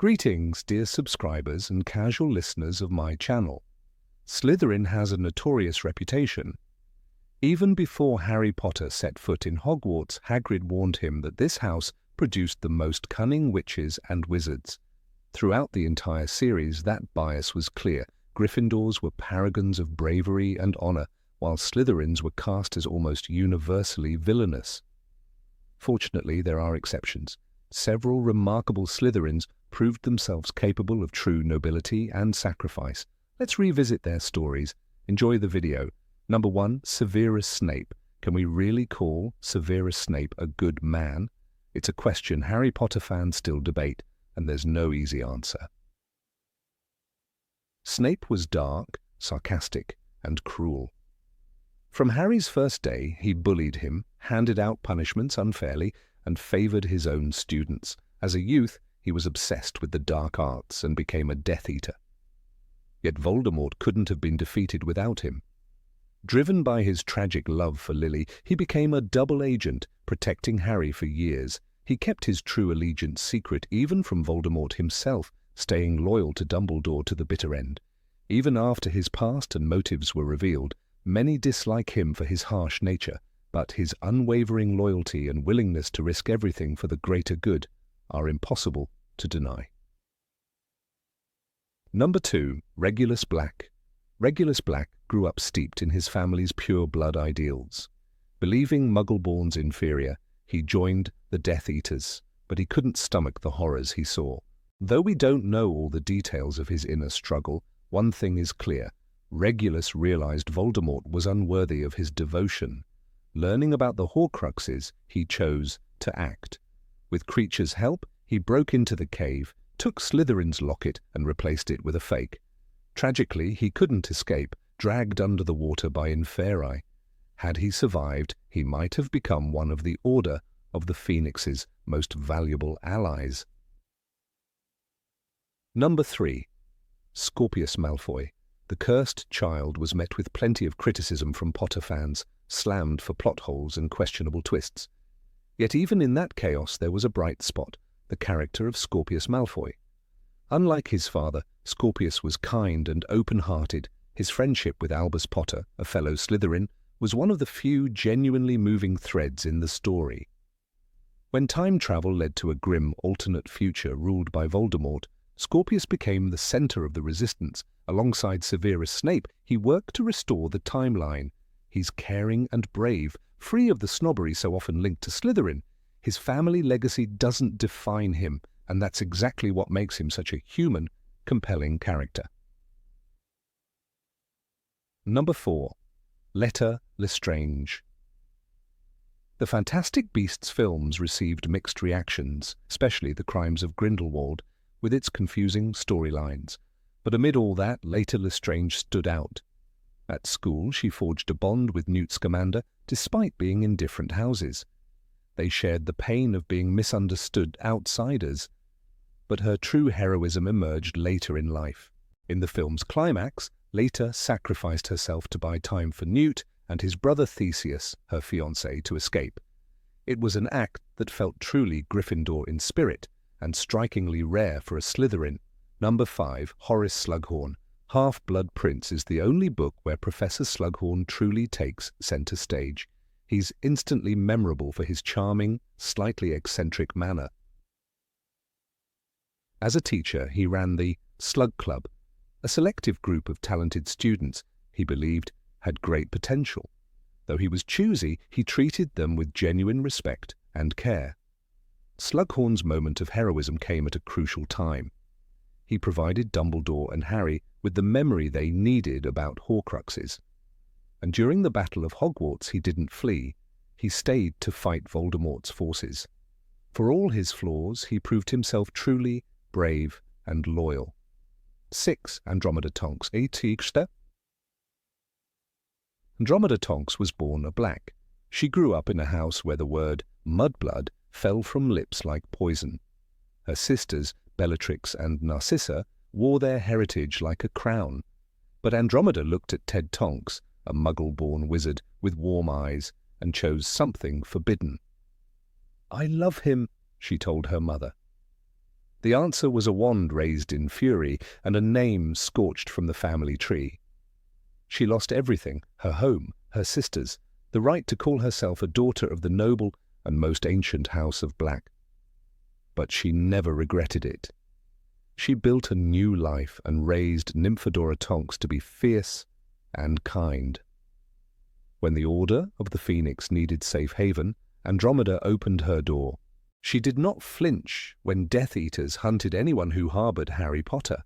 Greetings, dear subscribers and casual listeners of my channel. Slytherin has a notorious reputation. Even before Harry Potter set foot in Hogwarts, Hagrid warned him that this house produced the most cunning witches and wizards. Throughout the entire series, that bias was clear. Gryffindors were paragons of bravery and honor, while Slytherins were cast as almost universally villainous. Fortunately, there are exceptions. Several remarkable Slytherins proved themselves capable of true nobility and sacrifice. Let's revisit their stories. Enjoy the video. Number 1. Severus Snape. Can we really call Severus Snape a good man? It's a question Harry Potter fans still debate, and there's no easy answer. Snape was dark, sarcastic, and cruel. From Harry's first day, he bullied him, handed out punishments unfairly, and favored his own students. As a youth, he was obsessed with the dark arts and became a Death Eater. Yet Voldemort couldn't have been defeated without him. Driven by his tragic love for Lily, he became a double agent, protecting Harry for years. He kept his true allegiance secret even from Voldemort himself, staying loyal to Dumbledore to the bitter end. Even after his past and motives were revealed, many dislike him for his harsh nature, but his unwavering loyalty and willingness to risk everything for the greater good are impossible to deny. Number 2. Regulus Black. Regulus Black grew up steeped in his family's pure blood ideals. Believing Muggle-borns inferior, he joined the Death Eaters, but he couldn't stomach the horrors he saw. Though we don't know all the details of his inner struggle, one thing is clear. Regulus realized Voldemort was unworthy of his devotion. Learning about the Horcruxes, he chose to act. With Kreacher's help, he broke into the cave, took Slytherin's locket and replaced it with a fake. Tragically, he couldn't escape, dragged under the water by Inferi. Had he survived, he might have become one of the Order of the Phoenix's most valuable allies. Number 3. Scorpius Malfoy. The cursed child was met with plenty of criticism from Potter fans, slammed for plot holes and questionable twists. Yet even in that chaos there was a bright spot, the character of Scorpius Malfoy. Unlike his father, Scorpius was kind and open-hearted. His friendship with Albus Potter, a fellow Slytherin, was one of the few genuinely moving threads in the story. When time travel led to a grim alternate future ruled by Voldemort, Scorpius became the center of the resistance. Alongside Severus Snape, he worked to restore the timeline. He's caring and brave, free of the snobbery so often linked to Slytherin. His family legacy doesn't define him, and that's exactly what makes him such a human, compelling character. Number 4. Leta Lestrange. The Fantastic Beasts films received mixed reactions, especially The Crimes of Grindelwald, with its confusing storylines. But amid all that, Leta Lestrange stood out. At school, she forged a bond with Newt Scamander, despite being in different houses. They shared the pain of being misunderstood outsiders, but her true heroism emerged later in life. In the film's climax, Leta sacrificed herself to buy time for Newt and his brother Theseus, her fiancé, to escape. It was an act that felt truly Gryffindor in spirit, and strikingly rare for a Slytherin. Number 5. Horace Slughorn. Half-Blood Prince is the only book where Professor Slughorn truly takes center stage. He's instantly memorable for his charming, slightly eccentric manner. As a teacher, he ran the Slug Club, a selective group of talented students he believed had great potential. Though he was choosy, he treated them with genuine respect and care. Slughorn's moment of heroism came at a crucial time. He provided Dumbledore and Harry with the memory they needed about Horcruxes. And during the Battle of Hogwarts, he didn't flee. He stayed to fight Voldemort's forces. For all his flaws, he proved himself truly brave and loyal. 6. Andromeda Tonks. Andromeda Tonks was born a Black. She grew up in a house where the word mudblood fell from lips like poison. Her sisters, Bellatrix and Narcissa, wore their heritage like a crown. But Andromeda looked at Ted Tonks, a Muggle-born wizard with warm eyes, and chose something forbidden. "I love him," she told her mother. The answer was a wand raised in fury and a name scorched from the family tree. She lost everything, her home, her sisters, the right to call herself a daughter of the noble and most ancient house of Black. But she never regretted it. She built a new life and raised Nymphadora Tonks to be fierce and kind. When the Order of the Phoenix needed safe haven, Andromeda opened her door. She did not flinch when Death Eaters hunted anyone who harbored Harry Potter.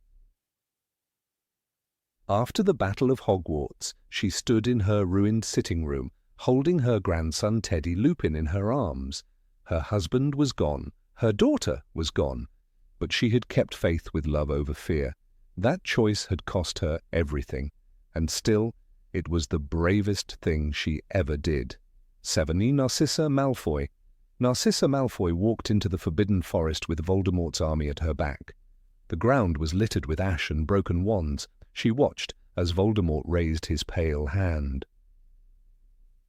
After the Battle of Hogwarts, she stood in her ruined sitting room, holding her grandson Teddy Lupin in her arms. Her husband was gone, her daughter was gone, but she had kept faith with love over fear. That choice had cost her everything, and still it was the bravest thing she ever did. 70. Narcissa Malfoy. Narcissa Malfoy walked into the Forbidden Forest with Voldemort's army at her back. The ground was littered with ash and broken wands. She watched as Voldemort raised his pale hand.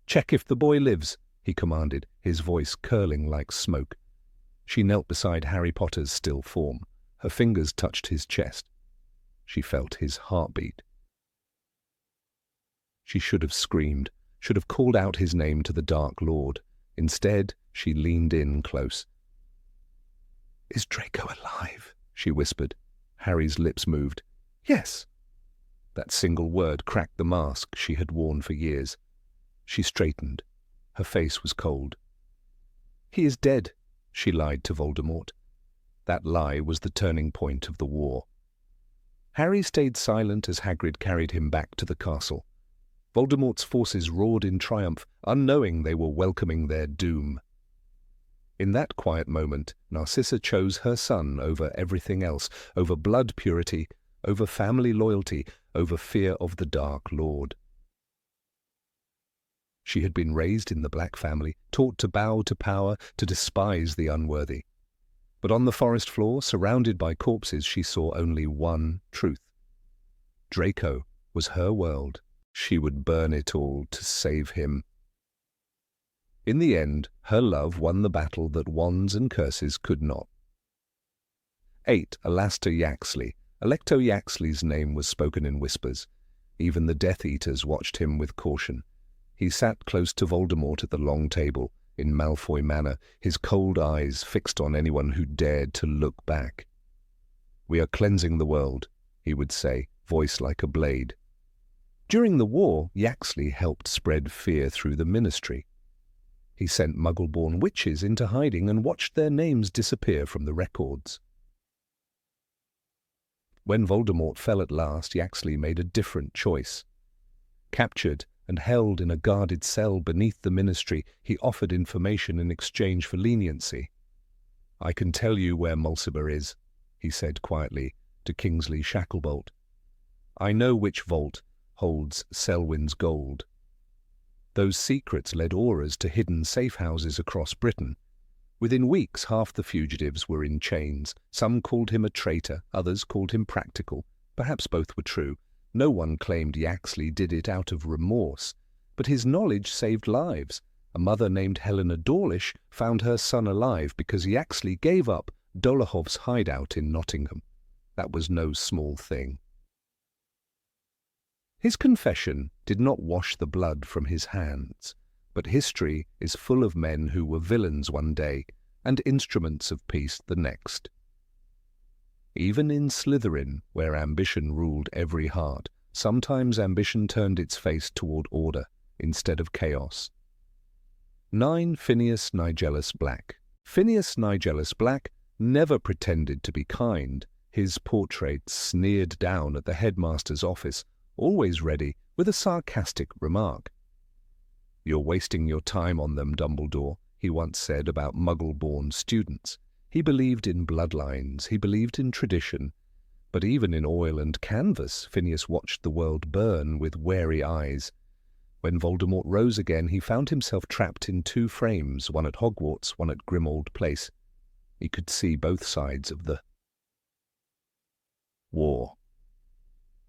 "Check if the boy lives," he commanded, his voice curling like smoke. She knelt beside Harry Potter's still form. Her fingers touched his chest. She felt his heartbeat. She should have screamed, should have called out his name to the Dark Lord. Instead, she leaned in close. "Is Draco alive?" she whispered. Harry's lips moved. "Yes." That single word cracked the mask she had worn for years. She straightened. Her face was cold. "He is dead," she lied to Voldemort. That lie was the turning point of the war. Harry stayed silent as Hagrid carried him back to the castle. Voldemort's forces roared in triumph, unknowing they were welcoming their doom. In that quiet moment, Narcissa chose her son over everything else, over blood purity, over family loyalty, over fear of the Dark Lord. She had been raised in the Black family, taught to bow to power, to despise the unworthy. But on the forest floor, surrounded by corpses, she saw only one truth. Draco was her world. She would burn it all to save him. In the end, her love won the battle that wands and curses could not. 8. Alecto Yaxley. Alecto Yaxley's name was spoken in whispers. Even the Death Eaters watched him with caution. He sat close to Voldemort at the long table, in Malfoy Manor, his cold eyes fixed on anyone who dared to look back. "We are cleansing the world," he would say, voice like a blade. During the war, Yaxley helped spread fear through the ministry. He sent Muggle-born witches into hiding and watched their names disappear from the records. When Voldemort fell at last, Yaxley made a different choice. Captured and held in a guarded cell beneath the ministry, he offered information in exchange for leniency. "I can tell you where Mulciber is," he said quietly to Kingsley Shacklebolt. "I know which vault holds Selwyn's gold." Those secrets led Aurors to hidden safe houses across Britain. Within weeks, half the fugitives were in chains. Some called him a traitor, others called him practical. Perhaps both were true. No one claimed Yaxley did it out of remorse, but his knowledge saved lives. A mother named Helena Dawlish found her son alive because Yaxley gave up Dolohov's hideout in Nottingham. That was no small thing. His confession did not wash the blood from his hands, but history is full of men who were villains one day and instruments of peace the next. Even in Slytherin, where ambition ruled every heart, sometimes ambition turned its face toward order instead of chaos. 9. Phineas Nigellus Black. Phineas Nigellus Black never pretended to be kind. His portrait sneered down at the headmaster's office, always ready with a sarcastic remark. "You're wasting your time on them, Dumbledore," he once said about Muggle-born students. He believed in bloodlines, he believed in tradition, but even in oil and canvas, Phineas watched the world burn with wary eyes. When Voldemort rose again, he found himself trapped in two frames, one at Hogwarts, one at Grimmauld Place. He could see both sides of the war.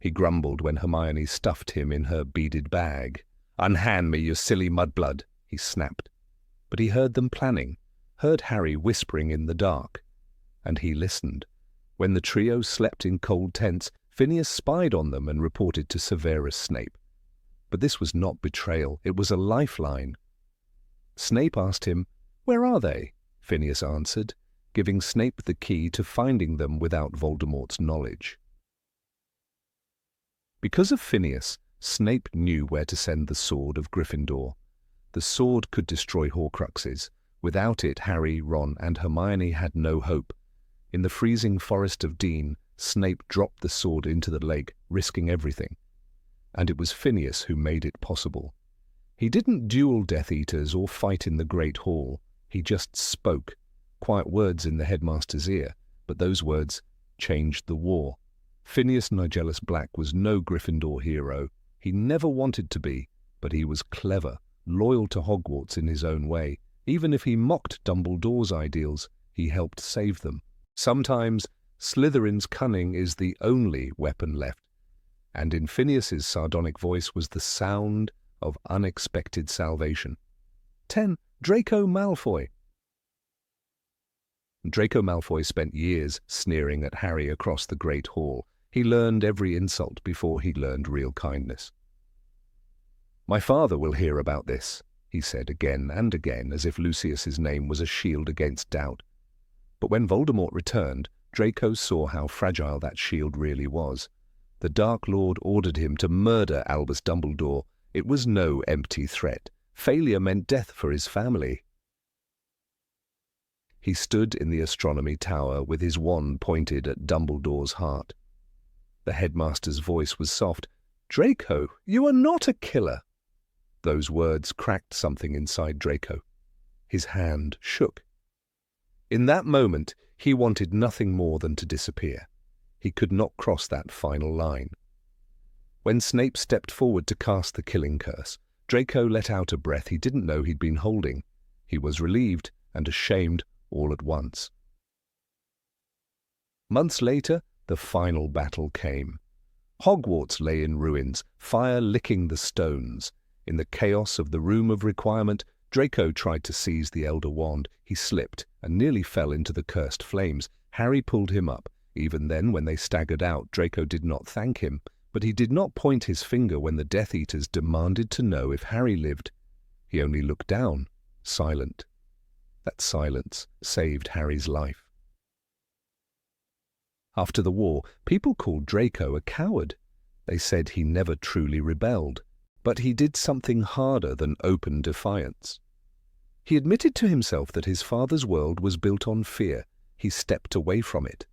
He grumbled when Hermione stuffed him in her beaded bag. "Unhand me, you silly mudblood," he snapped. But he heard them planning, heard Harry whispering in the dark. and he listened. When the trio slept in cold tents, Phineas spied on them and reported to Severus Snape. But this was not betrayal, it was a lifeline. Snape asked him, "Where are they?" Phineas answered, giving Snape the key to finding them without Voldemort's knowledge. Because of Phineas, Snape knew where to send the sword of Gryffindor. The sword could destroy Horcruxes. Without it, Harry, Ron, and Hermione had no hope. In the freezing forest of Dean, Snape dropped the sword into the lake, risking everything. And it was Phineas who made it possible. He didn't duel Death Eaters or fight in the Great Hall. He just spoke, quiet words in the headmaster's ear, but those words changed the war. Phineas Nigellus Black was no Gryffindor hero. He never wanted to be, but he was clever, loyal to Hogwarts in his own way. Even if he mocked Dumbledore's ideals, he helped save them. Sometimes Slytherin's cunning is the only weapon left, and in Phineas's sardonic voice was the sound of unexpected salvation. 10. Draco Malfoy. Draco Malfoy spent years sneering at Harry across the Great Hall. He learned every insult before he learned real kindness. "My father will hear about this," he said again and again, as if Lucius's name was a shield against doubt. But when Voldemort returned, Draco saw how fragile that shield really was. The Dark Lord ordered him to murder Albus Dumbledore. It was no empty threat. Failure meant death for his family. He stood in the astronomy tower with his wand pointed at Dumbledore's heart. The headmaster's voice was soft. "Draco, you are not a killer." Those words cracked something inside Draco. His hand shook. In that moment, he wanted nothing more than to disappear. He could not cross that final line. When Snape stepped forward to cast the killing curse, Draco let out a breath he didn't know he'd been holding. He was relieved and ashamed all at once. Months later, the final battle came. Hogwarts lay in ruins, fire licking the stones. In the chaos of the Room of Requirement, Draco tried to seize the Elder Wand. He slipped and nearly fell into the cursed flames. Harry pulled him up. Even then, when they staggered out, Draco did not thank him, but he did not point his finger when the Death Eaters demanded to know if Harry lived. He only looked down, silent. That silence saved Harry's life. After the war, people called Draco a coward. They said he never truly rebelled, but he did something harder than open defiance. He admitted to himself that his father's world was built on fear. He stepped away from it.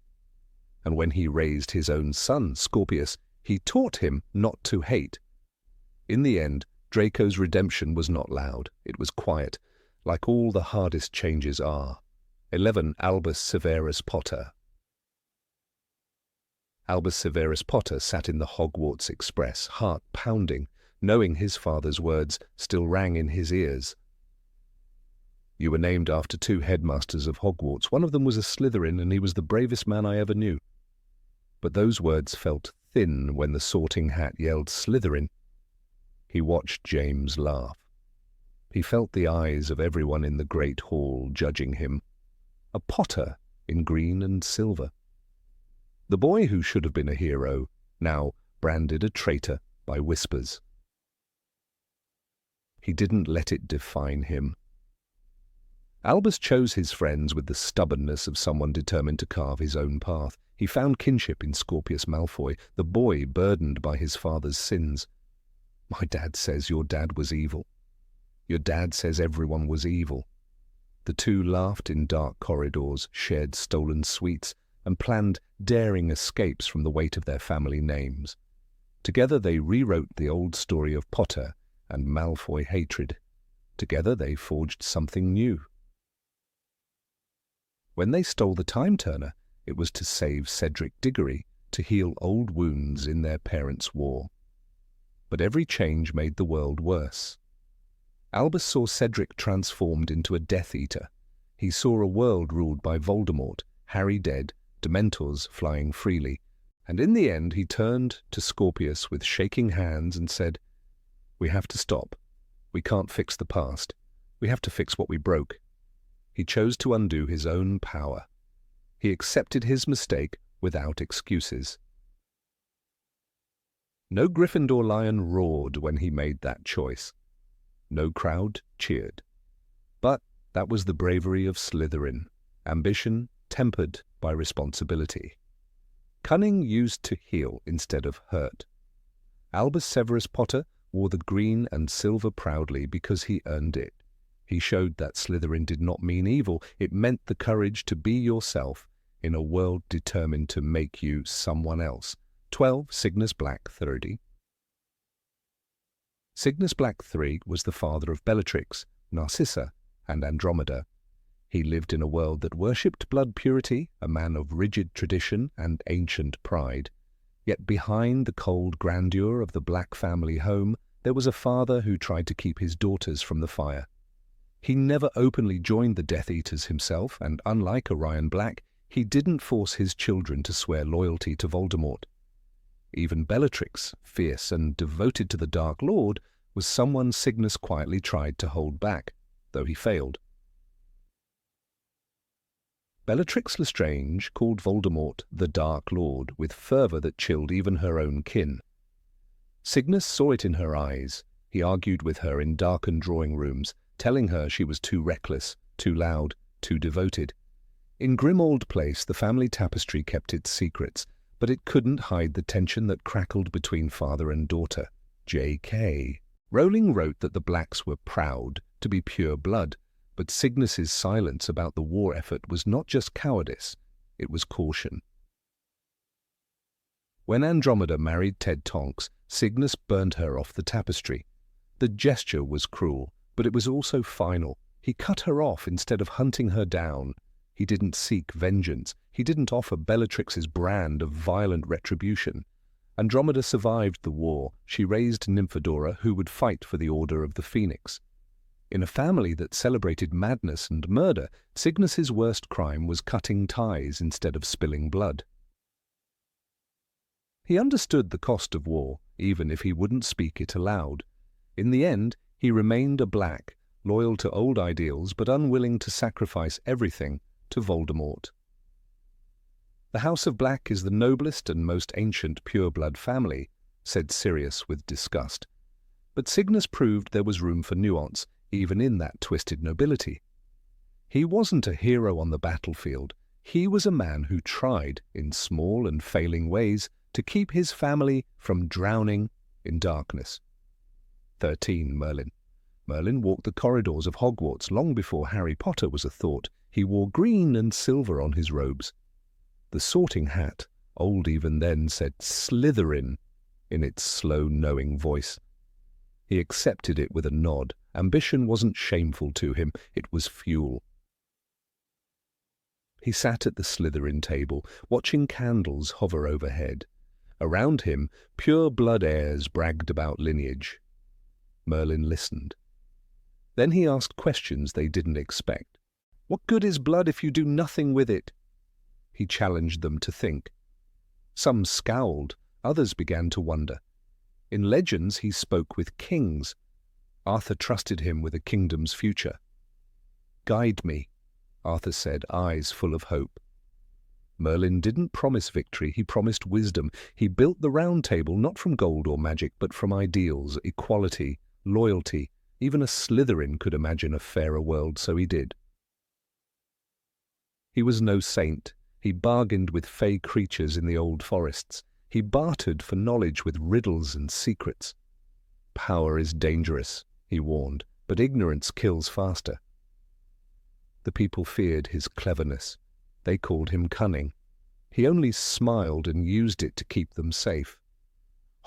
And when he raised his own son, Scorpius, he taught him not to hate. In the end, Draco's redemption was not loud. It was quiet, like all the hardest changes are. 11. Albus Severus Potter. Albus Severus Potter sat in the Hogwarts Express, heart pounding, knowing his father's words still rang in his ears. "You were named after 2 headmasters of Hogwarts. One of them was a Slytherin, and he was the bravest man I ever knew." But those words felt thin when the Sorting Hat yelled Slytherin. He watched James laugh. He felt the eyes of everyone in the Great Hall judging him. A Potter in green and silver. The boy who should have been a hero, now branded a traitor by whispers. He didn't let it define him. Albus chose his friends with the stubbornness of someone determined to carve his own path. He found kinship in Scorpius Malfoy, the boy burdened by his father's sins. "My dad says your dad was evil. Your dad says everyone was evil." The two laughed in dark corridors, shared stolen sweets, and planned daring escapes from the weight of their family names. Together they rewrote the old story of Potter and Malfoy hatred. Together they forged something new. When they stole the Time Turner, it was to save Cedric Diggory, to heal old wounds in their parents' war. But every change made the world worse. Albus saw Cedric transformed into a Death Eater. He saw a world ruled by Voldemort, Harry dead, Dementors flying freely, and in the end he turned to Scorpius with shaking hands and said, "We have to stop. We can't fix the past. We have to fix what we broke." He chose to undo his own power. He accepted his mistake without excuses. No Gryffindor lion roared when he made that choice. No crowd cheered. But that was the bravery of Slytherin, ambition tempered by responsibility. Cunning used to heal instead of hurt. Albus Severus Potter wore the green and silver proudly because he earned it. He showed that Slytherin did not mean evil, it meant the courage to be yourself in a world determined to make you someone else. 12 Cygnus Black III. Cygnus Black III was the father of Bellatrix, Narcissa, and Andromeda. He lived in a world that worshipped blood purity, a man of rigid tradition and ancient pride. Yet behind the cold grandeur of the Black family home, there was a father who tried to keep his daughters from the fire. He never openly joined the Death Eaters himself, and unlike Orion Black, he didn't force his children to swear loyalty to Voldemort. Even Bellatrix, fierce and devoted to the Dark Lord, was someone Cygnus quietly tried to hold back, though he failed. Bellatrix Lestrange called Voldemort the Dark Lord with fervour that chilled even her own kin. Cygnus saw it in her eyes. He argued with her in darkened drawing rooms, telling her she was too reckless, too loud, too devoted. In Grimmauld Place, the family tapestry kept its secrets, but it couldn't hide the tension that crackled between father and daughter. J.K. Rowling wrote that the Blacks were proud to be pure blood, but Cygnus's silence about the war effort was not just cowardice, it was caution. When Andromeda married Ted Tonks, Cygnus burned her off the tapestry. The gesture was cruel, but it was also final. He cut her off instead of hunting her down. He didn't seek vengeance. He didn't offer Bellatrix's brand of violent retribution. Andromeda survived the war. She raised Nymphadora, who would fight for the Order of the Phoenix. In a family that celebrated madness and murder, Cygnus's worst crime was cutting ties instead of spilling blood. He understood the cost of war, even if he wouldn't speak it aloud. In the end, he remained a Black, loyal to old ideals but unwilling to sacrifice everything to Voldemort. "The House of Black is the noblest and most ancient pure-blood family," said Sirius with disgust. But Cygnus proved there was room for nuance, even in that twisted nobility. He wasn't a hero on the battlefield. He was a man who tried, in small and failing ways, to keep his family from drowning in darkness. 13. Merlin. Merlin walked the corridors of Hogwarts long before Harry Potter was a thought. He wore green and silver on his robes. The sorting hat, old even then, said Slytherin in its slow, knowing voice. He accepted it with a nod. Ambition wasn't shameful to him, it was fuel. He sat at the Slytherin table, watching candles hover overhead. Around him, pure blood heirs bragged about lineage. Merlin listened. Then he asked questions they didn't expect. What good is blood if you do nothing with it? He challenged them to think. Some scowled, others began to wonder. In legends he spoke with kings. Arthur trusted him with a kingdom's future. "Guide me," Arthur said, eyes full of hope. Merlin didn't promise victory, he promised wisdom. He built the Round Table not from gold or magic, but from ideals, equality, loyalty. Even a Slytherin could imagine a fairer world, so he did. He was no saint. He bargained with fey creatures in the old forests. He bartered for knowledge with riddles and secrets. Power is dangerous, he warned, but ignorance kills faster. The people feared his cleverness. They called him cunning. He only smiled and used it to keep them safe.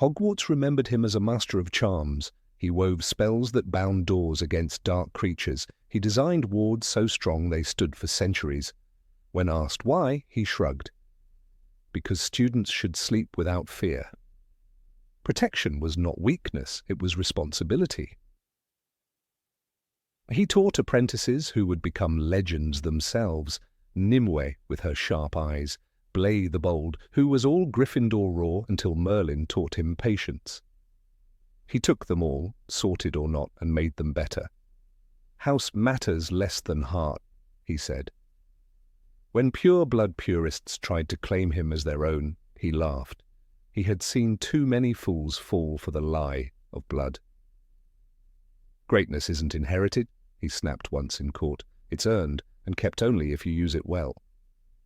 Hogwarts remembered him as a master of charms. He wove spells that bound doors against dark creatures. He designed wards so strong they stood for centuries. When asked why, he shrugged. Because students should sleep without fear. Protection was not weakness, it was responsibility. He taught apprentices who would become legends themselves. Nimue, with her sharp eyes, Blaise the Bold, who was all Gryffindor raw until Merlin taught him patience. He took them all, sorted or not, and made them better. "House matters less than heart," he said. When pure-blood purists tried to claim him as their own, he laughed. He had seen too many fools fall for the lie of blood. "Greatness isn't inherited," he snapped once in court. "It's earned, and kept only if you use it well."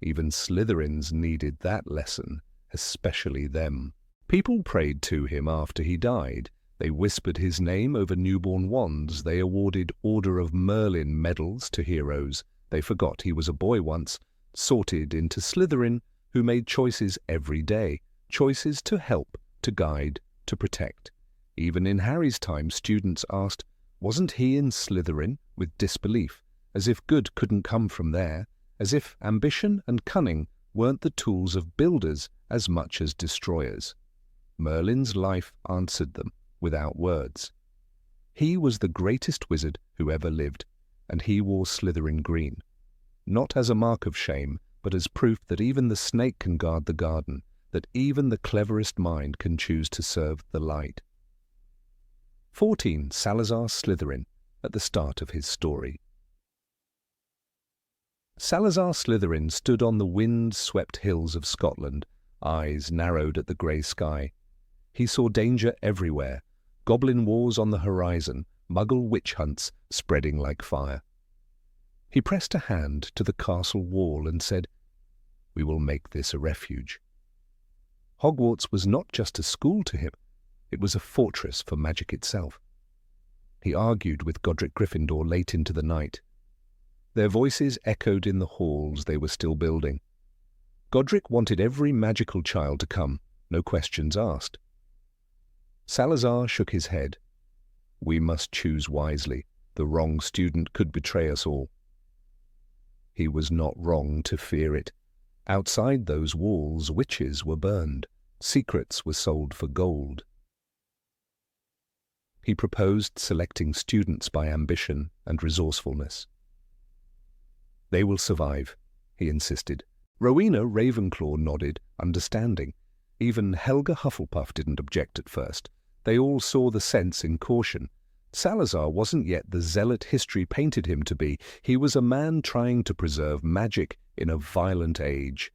Even Slytherins needed that lesson, especially them. People prayed to him after he died. They whispered his name over newborn wands. They awarded Order of Merlin medals to heroes. They forgot he was a boy once, sorted into Slytherin, who made choices every day. Choices to help, to guide, to protect. Even in Harry's time, students asked, wasn't he in Slytherin, with disbelief, as if good couldn't come from there, as if ambition and cunning weren't the tools of builders as much as destroyers. Merlin's life answered them, without words. He was the greatest wizard who ever lived, and he wore Slytherin green. Not as a mark of shame, but as proof that even the snake can guard the garden, that even the cleverest mind can choose to serve the light. 14. Salazar Slytherin, at the start of his story. Salazar Slytherin stood on the wind-swept hills of Scotland, eyes narrowed at the grey sky. He saw danger everywhere, goblin wars on the horizon, muggle witch hunts spreading like fire. He pressed a hand to the castle wall and said, "We will make this a refuge." Hogwarts was not just a school to him, it was a fortress for magic itself. He argued with Godric Gryffindor late into the night. Their voices echoed in the halls they were still building. Godric wanted every magical child to come, no questions asked. Salazar shook his head. "We must choose wisely. The wrong student could betray us all." He was not wrong to fear it. Outside those walls, witches were burned. Secrets were sold for gold. He proposed selecting students by ambition and resourcefulness. "They will survive," he insisted. Rowena Ravenclaw nodded, understanding. Even Helga Hufflepuff didn't object at first. They all saw the sense in caution. Salazar wasn't yet the zealot history painted him to be. He was a man trying to preserve magic in a violent age.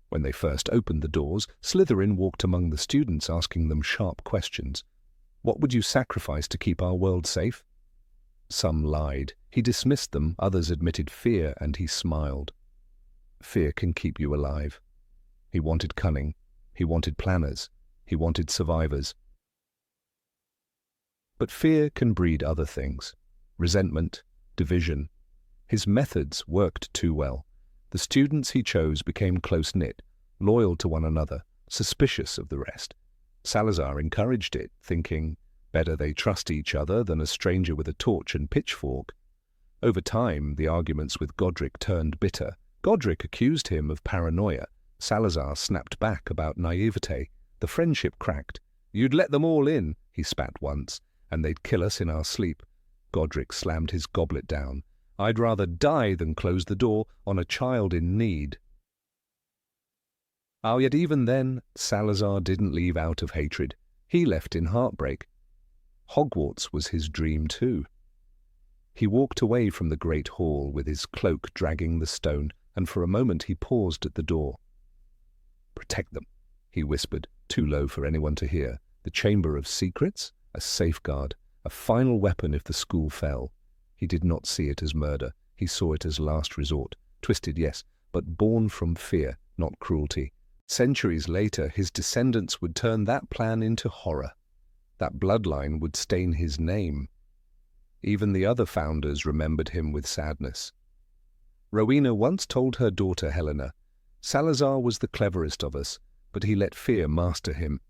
When they first opened the doors, Slytherin walked among the students, asking them sharp questions. "What would you sacrifice to keep our world safe?" Some lied. He dismissed them, others admitted fear, and he smiled. Fear can keep you alive. He wanted cunning. He wanted planners. He wanted survivors. But fear can breed other things. Resentment, division. His methods worked too well. The students he chose became close-knit, loyal to one another, suspicious of the rest. Salazar encouraged it, thinking, better they trust each other than a stranger with a torch and pitchfork. Over time, the arguments with Godric turned bitter. Godric accused him of paranoia. Salazar snapped back about naivete. The friendship cracked. "You'd let them all in," he spat once, "and they'd kill us in our sleep." Godric slammed his goblet down. "I'd rather die than close the door on a child in need." Yet even then, Salazar didn't leave out of hatred. He left in heartbreak. Hogwarts was his dream too. He walked away from the great hall with his cloak dragging the stone, and for a moment he paused at the door. "Protect them," he whispered, too low for anyone to hear. "The Chamber of Secrets? A safeguard, a final weapon if the school fell." He did not see it as murder. He saw it as last resort. Twisted, yes, but born from fear, not cruelty. Centuries later, his descendants would turn that plan into horror. That bloodline would stain his name. Even the other founders remembered him with sadness. Rowena once told her daughter Helena, "Salazar was the cleverest of us, but he let fear master him."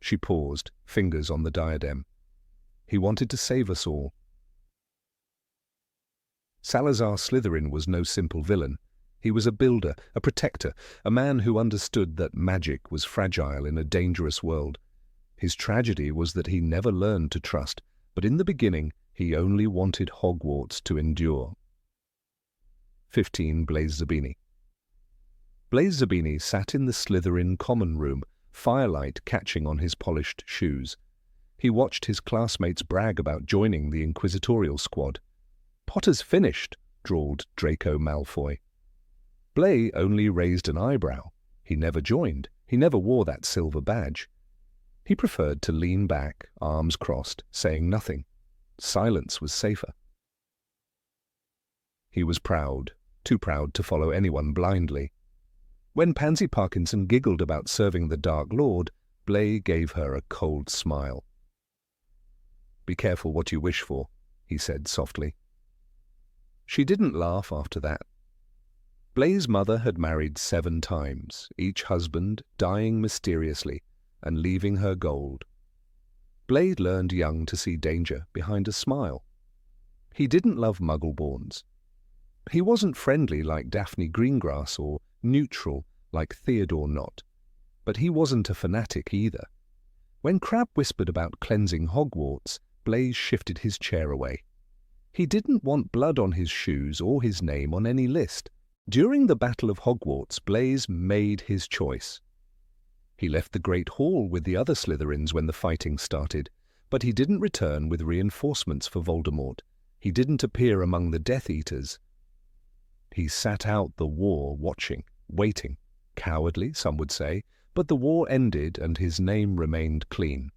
She paused, fingers on the diadem. "He wanted to save us all." Salazar Slytherin was no simple villain. He was a builder, a protector, a man who understood that magic was fragile in a dangerous world. His tragedy was that he never learned to trust, but in the beginning he only wanted Hogwarts to endure. 15. Blaise Zabini. Blaise Zabini sat in the Slytherin common room, firelight catching on his polished shoes. He watched his classmates brag about joining the inquisitorial squad. "Potter's finished," drawled Draco Malfoy. Blaise only raised an eyebrow. He never joined. He never wore that silver badge. He preferred to lean back, arms crossed, saying nothing. Silence was safer. He was proud, too proud to follow anyone blindly. When Pansy Parkinson giggled about serving the Dark Lord, Blaise gave her a cold smile. "Be careful what you wish for," he said softly. She didn't laugh after that. Blaise's mother had married 7 times, each husband dying mysteriously and leaving her gold. Blaise learned young to see danger behind a smile. He didn't love Muggleborns. He wasn't friendly like Daphne Greengrass or neutral like Theodore Nott, but he wasn't a fanatic either. When Crabbe whispered about cleansing Hogwarts, Blaise shifted his chair away. He didn't want blood on his shoes or his name on any list. During the Battle of Hogwarts, Blaise made his choice. He left the Great Hall with the other Slytherins when the fighting started, but he didn't return with reinforcements for Voldemort. He didn't appear among the Death Eaters. He sat out the war watching, waiting. Cowardly, some would say, but the war ended and his name remained clean.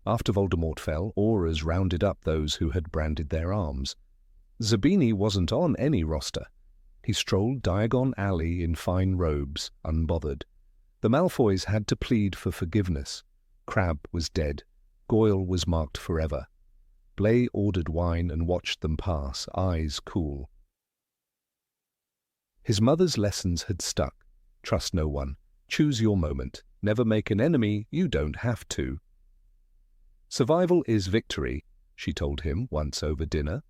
After Voldemort fell, Aurors rounded up those who had branded their arms. Zabini wasn't on any roster. He strolled Diagon Alley in fine robes, unbothered. The Malfoys had to plead for forgiveness. Crabbe was dead. Goyle was marked forever. Blaise ordered wine and watched them pass, eyes cool. His mother's lessons had stuck. Trust no one. Choose your moment. Never make an enemy you don't have to. Survival is victory, she told him once over dinner.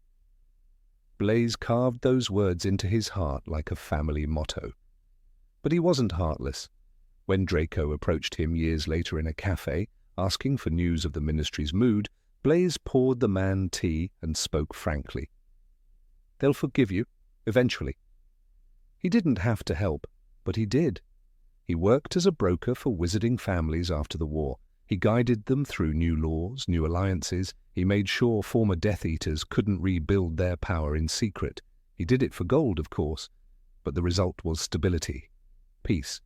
Blaise carved those words into his heart like a family motto. But he wasn't heartless. When Draco approached him years later in a cafe, asking for news of the Ministry's mood, Blaise poured the man tea and spoke frankly. "They'll forgive you, eventually." He didn't have to help, but he did. He worked as a broker for wizarding families after the war. He guided them through new laws, new alliances. He made sure former Death Eaters couldn't rebuild their power in secret. He did it for gold, of course, but the result was stability, peace.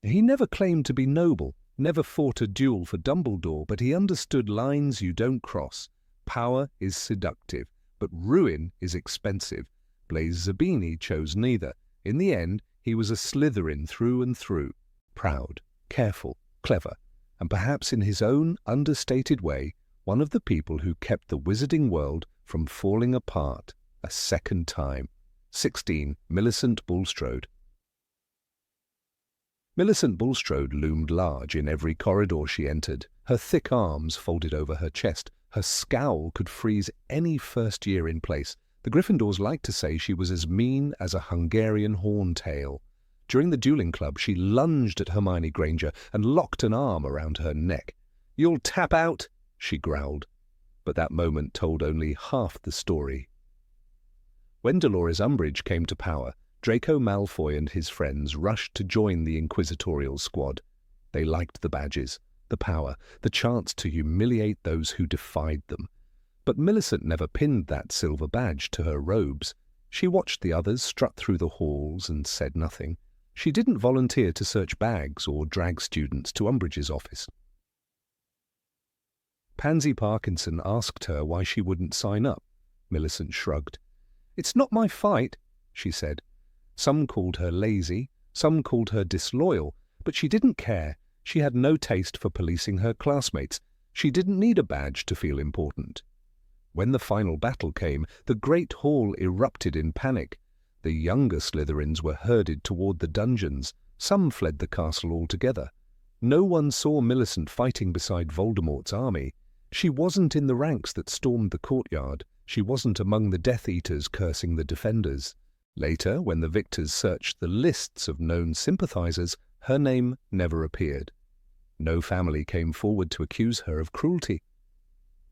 He never claimed to be noble, never fought a duel for Dumbledore, but he understood lines you don't cross. Power is seductive, but ruin is expensive. Blaise Zabini chose neither. In the end, he was a Slytherin through and through, proud, careful, clever, and perhaps in his own understated way, one of the people who kept the wizarding world from falling apart a second time. 16. Millicent Bulstrode. Millicent Bulstrode loomed large in every corridor she entered, her thick arms folded over her chest. Her scowl could freeze any first year in place. The Gryffindors liked to say she was as mean as a Hungarian horntail. During the dueling club, she lunged at Hermione Granger and locked an arm around her neck. "You'll tap out," she growled. But that moment told only half the story. When Dolores Umbridge came to power, Draco Malfoy and his friends rushed to join the inquisitorial squad. They liked the badges, the power, the chance to humiliate those who defied them. But Millicent never pinned that silver badge to her robes. She watched the others strut through the halls and said nothing. She didn't volunteer to search bags or drag students to Umbridge's office. Pansy Parkinson asked her why she wouldn't sign up. Millicent shrugged. "It's not my fight," she said. Some called her lazy, some called her disloyal, but she didn't care. She had no taste for policing her classmates. She didn't need a badge to feel important. When the final battle came, the Great Hall erupted in panic. The younger Slytherins were herded toward the dungeons. Some fled the castle altogether. No one saw Millicent fighting beside Voldemort's army. She wasn't in the ranks that stormed the courtyard. She wasn't among the Death Eaters cursing the defenders. Later, when the victors searched the lists of known sympathizers, her name never appeared. No family came forward to accuse her of cruelty.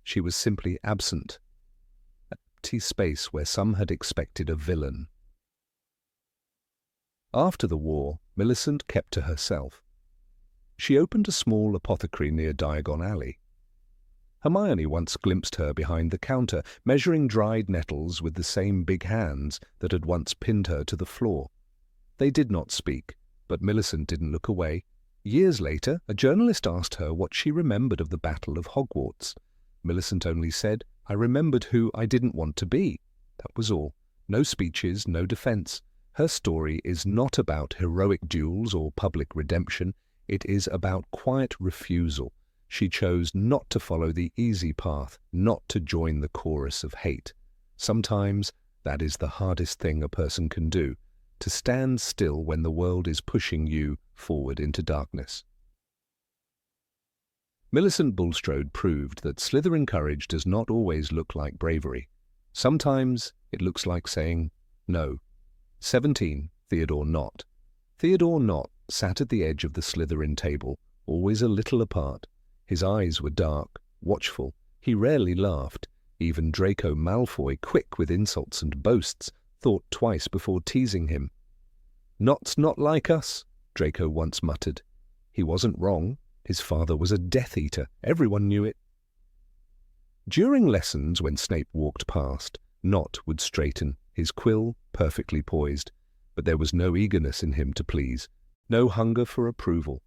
She was simply absent. An empty space where some had expected a villain. After the war, Millicent kept to herself. She opened a small apothecary near Diagon Alley. Hermione once glimpsed her behind the counter, measuring dried nettles with the same big hands that had once pinned her to the floor. They did not speak, but Millicent didn't look away. Years later, a journalist asked her what she remembered of the Battle of Hogwarts. Millicent only said, "I remembered who I didn't want to be." That was all. No speeches, no defense. Her story is not about heroic duels or public redemption. It is about quiet refusal. She chose not to follow the easy path, not to join the chorus of hate. Sometimes that is the hardest thing a person can do, to stand still when the world is pushing you forward into darkness. Millicent Bulstrode proved that Slytherin courage does not always look like bravery. Sometimes it looks like saying no. 17. Theodore Nott. Theodore Nott sat at the edge of the Slytherin table, always a little apart. His eyes were dark, watchful. He rarely laughed. Even Draco Malfoy, quick with insults and boasts, thought twice before teasing him. "Nott's not like us," Draco once muttered. He wasn't wrong. His father was a Death Eater. Everyone knew it. During lessons, when Snape walked past, Nott would straighten, his quill perfectly poised, but there was no eagerness in him to please, no hunger for approval.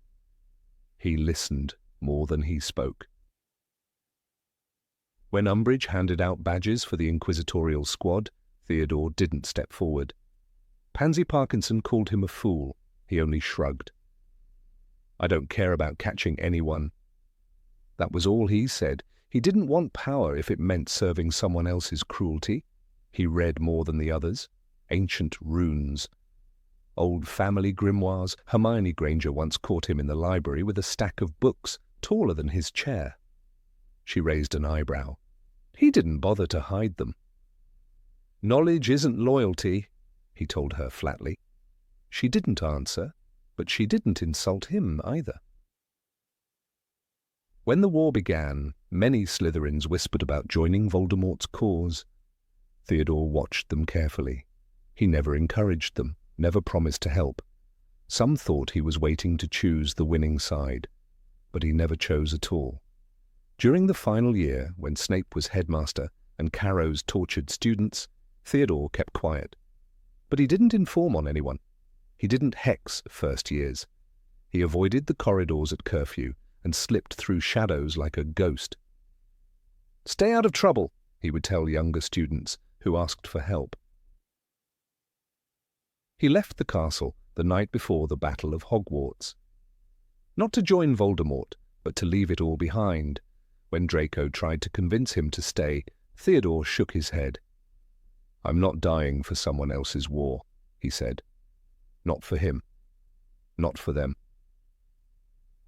He listened more than he spoke. When Umbridge handed out badges for the inquisitorial squad, Theodore didn't step forward. Pansy Parkinson called him a fool. He only shrugged. "I don't care about catching anyone." That was all he said. He didn't want power if it meant serving someone else's cruelty. He read more than the others. Ancient runes. Old family grimoires. Hermione Granger once caught him in the library with a stack of books taller than his chair. She raised an eyebrow. He didn't bother to hide them. "Knowledge isn't loyalty," he told her flatly. She didn't answer, but she didn't insult him either. When the war began, many Slytherins whispered about joining Voldemort's cause. Theodore watched them carefully. He never encouraged them, never promised to help. Some thought he was waiting to choose the winning side, but he never chose at all. During the final year, when Snape was headmaster and Carrows tortured students, Theodore kept quiet. But he didn't inform on anyone. He didn't hex first years. He avoided the corridors at curfew and slipped through shadows like a ghost. "Stay out of trouble," he would tell younger students who asked for help. He left the castle the night before the Battle of Hogwarts. Not to join Voldemort, but to leave it all behind. When Draco tried to convince him to stay, Theodore shook his head. "I'm not dying for someone else's war," he said. "Not for him. Not for them."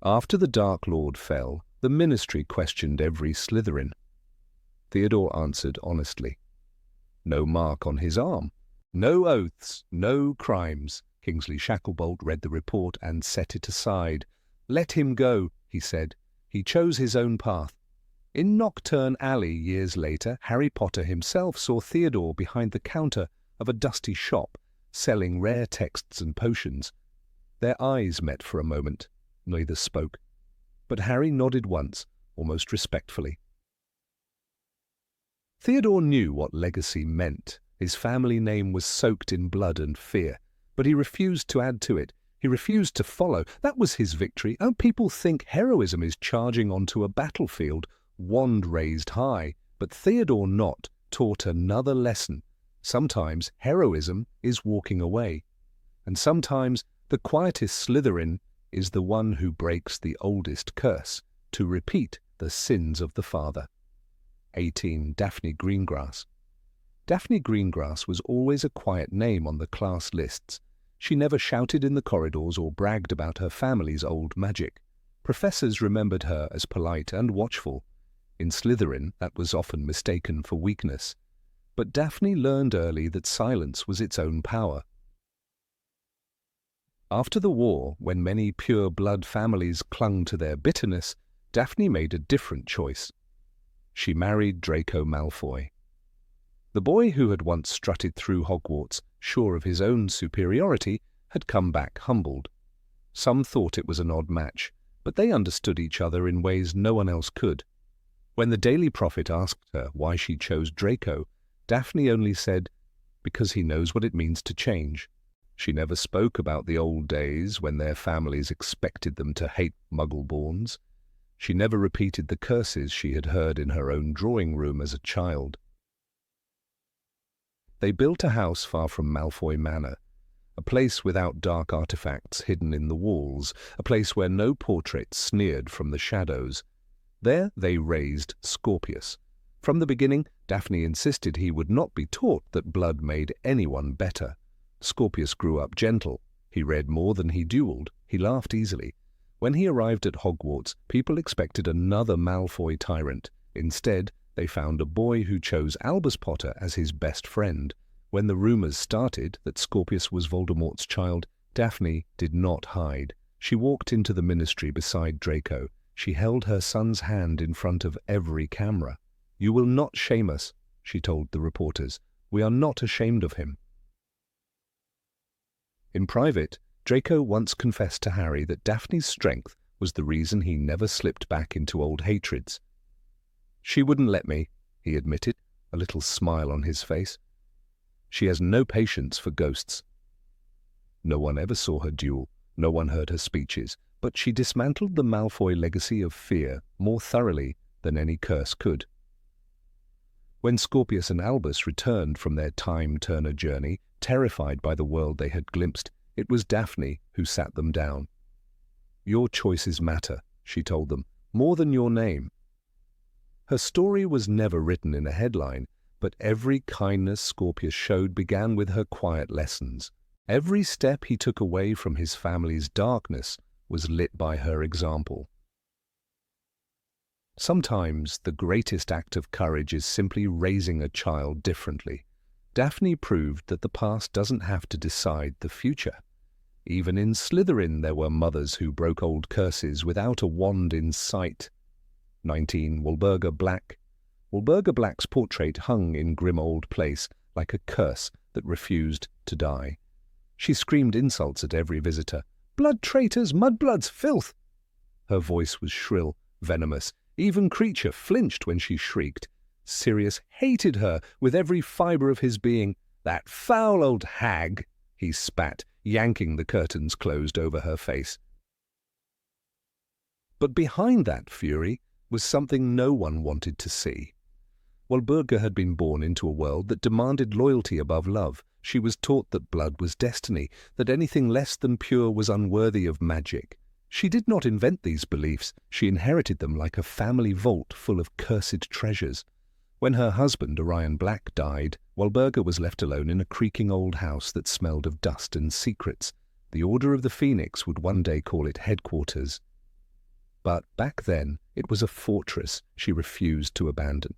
After the Dark Lord fell, the Ministry questioned every Slytherin. Theodore answered honestly. No mark on his arm. No oaths, no crimes. Kingsley Shacklebolt read the report and set it aside. "Let him go," he said. "He chose his own path." In Knockturn Alley years later, Harry Potter himself saw Theodore behind the counter of a dusty shop, selling rare texts and potions. Their eyes met for a moment. Neither spoke. But Harry nodded once, almost respectfully. Theodore knew what legacy meant. His family name was soaked in blood and fear, but he refused to add to it. He refused to follow. That was his victory. Oh, people think heroism is charging onto a battlefield, wand raised high, but Theodore Nott taught another lesson. Sometimes heroism is walking away, and sometimes the quietest Slytherin is the one who breaks the oldest curse, to repeat the sins of the father. 18. Daphne Greengrass. Daphne Greengrass was always a quiet name on the class lists. She never shouted in the corridors or bragged about her family's old magic. Professors remembered her as polite and watchful. In Slytherin, that was often mistaken for weakness. But Daphne learned early that silence was its own power. After the war, when many pure-blood families clung to their bitterness, Daphne made a different choice. She married Draco Malfoy. The boy who had once strutted through Hogwarts, sure of his own superiority, had come back humbled. Some thought it was an odd match, but they understood each other in ways no one else could. When the Daily Prophet asked her why she chose Draco, Daphne only said, "Because he knows what it means to change." She never spoke about the old days when their families expected them to hate Muggle-borns. She never repeated the curses she had heard in her own drawing room as a child. They built a house far from Malfoy Manor, a place without dark artifacts hidden in the walls, a place where no portraits sneered from the shadows. There they raised Scorpius. From the beginning, Daphne insisted he would not be taught that blood made anyone better. Scorpius grew up gentle. He read more than he duelled. He laughed easily. When he arrived at Hogwarts, people expected another Malfoy tyrant. Instead, they found a boy who chose Albus Potter as his best friend. When the rumours started that Scorpius was Voldemort's child, Daphne did not hide. She walked into the ministry beside Draco. She held her son's hand in front of every camera. "You will not shame us," she told the reporters. "We are not ashamed of him." In private, Draco once confessed to Harry that Daphne's strength was the reason he never slipped back into old hatreds. "She wouldn't let me," he admitted, a little smile on his face. "She has no patience for ghosts." No one ever saw her duel, no one heard her speeches, but she dismantled the Malfoy legacy of fear more thoroughly than any curse could. When Scorpius and Albus returned from their time-turner journey, terrified by the world they had glimpsed, it was Daphne who sat them down. "Your choices matter," she told them, "more than your name." Her story was never written in a headline, but every kindness Scorpius showed began with her quiet lessons. Every step he took away from his family's darkness was lit by her example. Sometimes the greatest act of courage is simply raising a child differently. Daphne proved that the past doesn't have to decide the future. Even in Slytherin there were mothers who broke old curses without a wand in sight. 19. Walburga Black. Walburga Black's portrait hung in Grimmauld Place like a curse that refused to die. She screamed insults at every visitor. "Blood traitors, mudbloods, filth!" Her voice was shrill, venomous. Even Creature flinched when she shrieked. Sirius hated her with every fibre of his being. "That foul old hag!" he spat, yanking the curtains closed over her face. But behind that fury was something no one wanted to see. Walburga had been born into a world that demanded loyalty above love. She was taught that blood was destiny, that anything less than pure was unworthy of magic. She did not invent these beliefs. She inherited them like a family vault full of cursed treasures. When her husband, Orion Black, died, Walburga was left alone in a creaking old house that smelled of dust and secrets. The Order of the Phoenix would one day call it headquarters. But back then, it was a fortress she refused to abandon.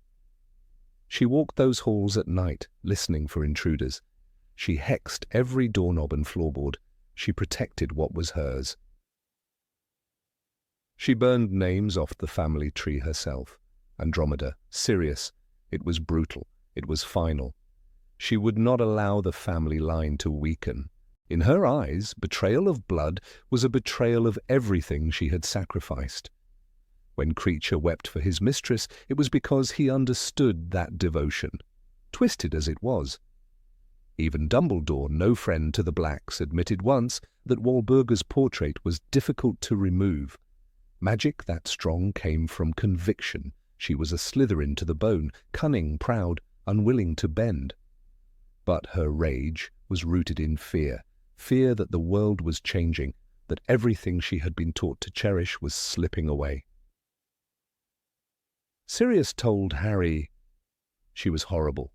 She walked those halls at night, listening for intruders. She hexed every doorknob and floorboard. She protected what was hers. She burned names off the family tree herself. Andromeda, Sirius. It was brutal. It was final. She would not allow the family line to weaken. In her eyes, betrayal of blood was a betrayal of everything she had sacrificed. When Creature wept for his mistress, it was because he understood that devotion, twisted as it was. Even Dumbledore, no friend to the Blacks, admitted once that Walburga's portrait was difficult to remove. Magic that strong came from conviction. She was a Slytherin to the bone, cunning, proud, unwilling to bend. But her rage was rooted in fear, fear that the world was changing, that everything she had been taught to cherish was slipping away. Sirius told Harry she was horrible.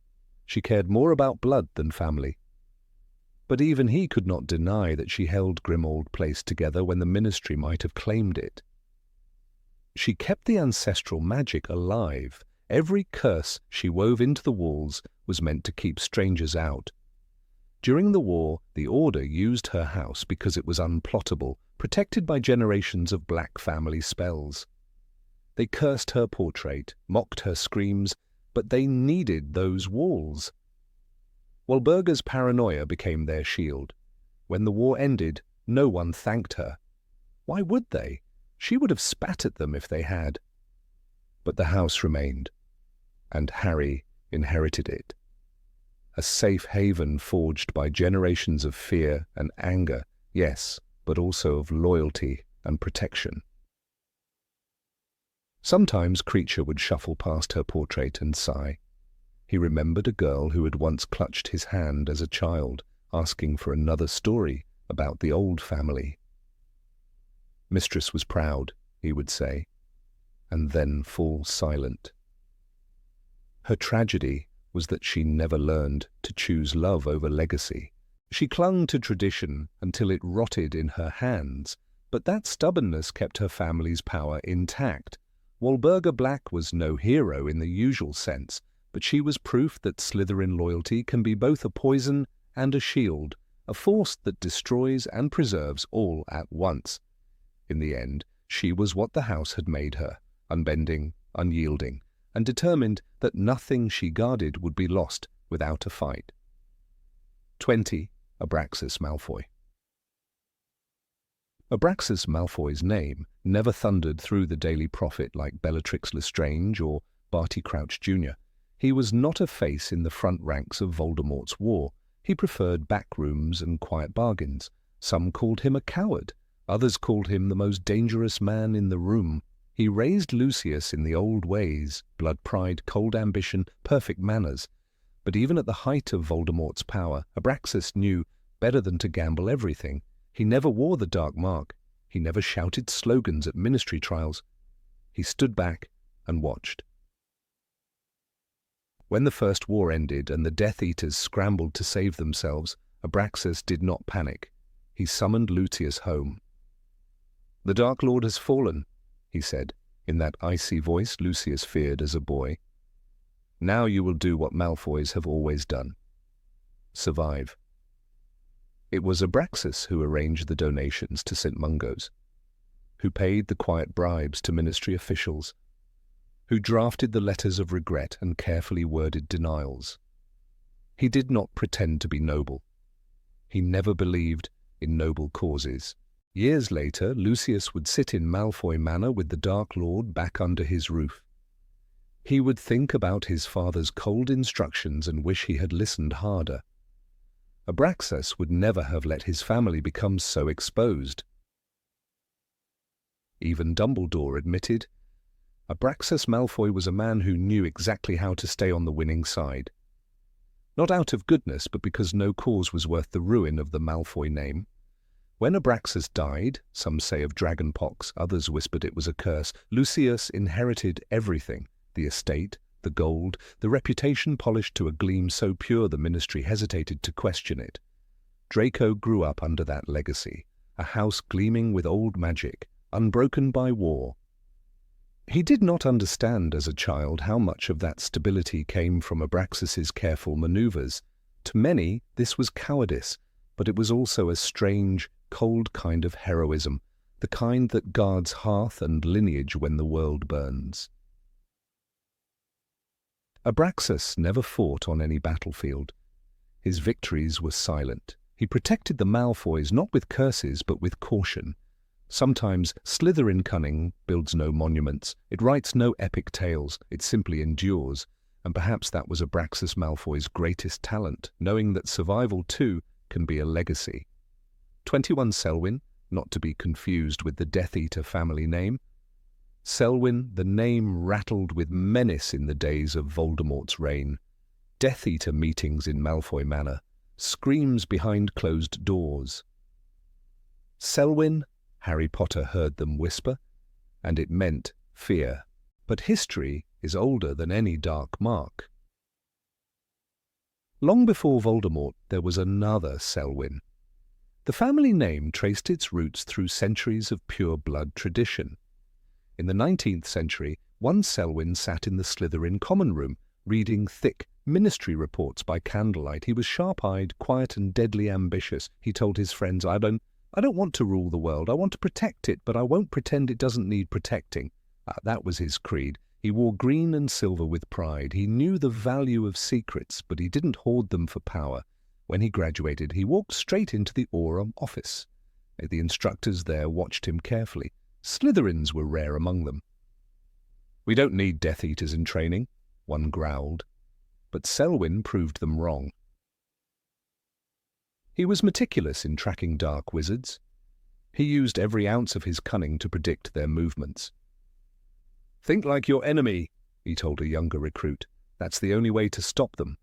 She cared more about blood than family. But even he could not deny that she held Grimmauld Place together when the Ministry might have claimed it. She kept the ancestral magic alive. Every curse she wove into the walls was meant to keep strangers out. During the war, the Order used her house because it was unplottable, protected by generations of Black family spells. They cursed her portrait, mocked her screams, but they needed those walls. Walburga's paranoia became their shield. When the war ended, no one thanked her. Why would they? She would have spat at them if they had. But the house remained, and Harry inherited it. A safe haven forged by generations of fear and anger, yes, but also of loyalty and protection. Sometimes Creature would shuffle past her portrait and sigh. He remembered a girl who had once clutched his hand as a child, asking for another story about the old family. Mistress was proud, he would say, and then fall silent. Her tragedy was that she never learned to choose love over legacy. She clung to tradition until it rotted in her hands, but that stubbornness kept her family's power intact. Walburga Black was no hero in the usual sense, but she was proof that Slytherin loyalty can be both a poison and a shield, a force that destroys and preserves all at once. In the end, she was what the house had made her, unbending, unyielding, and determined that nothing she guarded would be lost without a fight. 20. Abraxas Malfoy. Abraxas Malfoy's name never thundered through the Daily Prophet like Bellatrix Lestrange or Barty Crouch Jr. He was not a face in the front ranks of Voldemort's war. He preferred back rooms and quiet bargains. Some called him a coward. Others called him the most dangerous man in the room. He raised Lucius in the old ways, blood pride, cold ambition, perfect manners. But even at the height of Voldemort's power, Abraxas knew better than to gamble everything. He never wore the dark mark. He never shouted slogans at ministry trials. He stood back and watched. When the First War ended and the Death Eaters scrambled to save themselves, Abraxas did not panic. He summoned Lucius home. "The Dark Lord has fallen," he said, in that icy voice Lucius feared as a boy. "Now you will do what Malfoys have always done. Survive." It was Abraxas who arranged the donations to St. Mungo's, who paid the quiet bribes to ministry officials, who drafted the letters of regret and carefully worded denials. He did not pretend to be noble. He never believed in noble causes. Years later, Lucius would sit in Malfoy Manor with the Dark Lord back under his roof. He would think about his father's cold instructions and wish he had listened harder. Abraxas would never have let his family become so exposed. Even Dumbledore admitted, Abraxas Malfoy was a man who knew exactly how to stay on the winning side. Not out of goodness, but because no cause was worth the ruin of the Malfoy name. When Abraxas died, some say of dragonpox, others whispered it was a curse, Lucius inherited everything, the estate, the gold, the reputation polished to a gleam so pure the ministry hesitated to question it. Draco grew up under that legacy, a house gleaming with old magic, unbroken by war. He did not understand as a child how much of that stability came from Abraxas's careful maneuvers. To many, this was cowardice, but it was also a strange, cold kind of heroism, the kind that guards hearth and lineage when the world burns. Abraxas never fought on any battlefield. His victories were silent. He protected the Malfoys not with curses but with caution. Sometimes Slytherin cunning builds no monuments, it writes no epic tales, it simply endures, and perhaps that was Abraxas Malfoy's greatest talent, knowing that survival too can be a legacy. 21 Selwyn, not to be confused with the Death Eater family name. Selwyn, the name rattled with menace in the days of Voldemort's reign. Death Eater meetings in Malfoy Manor, screams behind closed doors. Selwyn, Harry Potter heard them whisper, and it meant fear. But history is older than any dark mark. Long before Voldemort, there was another Selwyn. The family name traced its roots through centuries of pure blood tradition. In the 19th century, one Selwyn sat in the Slytherin common room, reading thick ministry reports by candlelight. He was sharp-eyed, quiet and deadly ambitious. He told his friends, I don't want to rule the world. I want to protect it, but I won't pretend it doesn't need protecting. That was his creed. He wore green and silver with pride. He knew the value of secrets, but he didn't hoard them for power. When he graduated, he walked straight into the Aurum office. The instructors there watched him carefully. Slytherins were rare among them. "We don't need Death Eaters in training," one growled. But Selwyn proved them wrong. He was meticulous in tracking dark wizards. He used every ounce of his cunning to predict their movements. "Think like your enemy," he told a younger recruit. "That's the only way to stop them."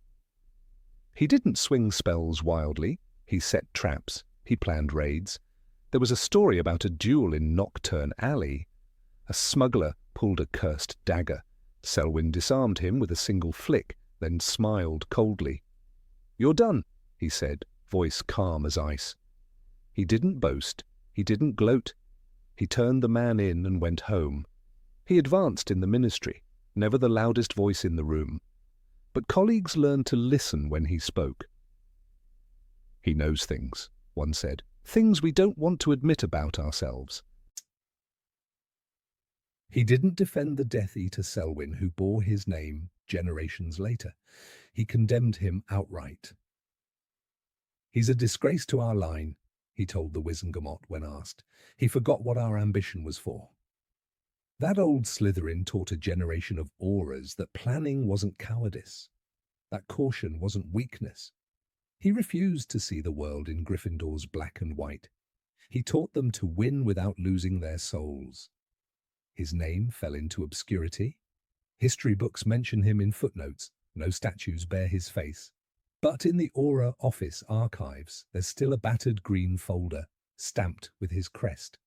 He didn't swing spells wildly. He set traps. He planned raids. There was a story about a duel in Nocturne Alley. A smuggler pulled a cursed dagger. Selwyn disarmed him with a single flick, then smiled coldly. "You're done," he said, voice calm as ice. He didn't boast. He didn't gloat. He turned the man in and went home. He advanced in the ministry, never the loudest voice in the room. But colleagues learned to listen when he spoke. "He knows things," one said. "Things we don't want to admit about ourselves." He didn't defend the Death Eater Selwyn who bore his name generations later. He condemned him outright. "He's a disgrace to our line," he told the Wizengamot when asked. "He forgot what our ambition was for." That old Slytherin taught a generation of auras that planning wasn't cowardice, that caution wasn't weakness. He refused to see the world in Gryffindor's black and white. He taught them to win without losing their souls. His name fell into obscurity. History books mention him in footnotes. No statues bear his face. But in the Aura office archives, there's still a battered green folder, stamped with his crest.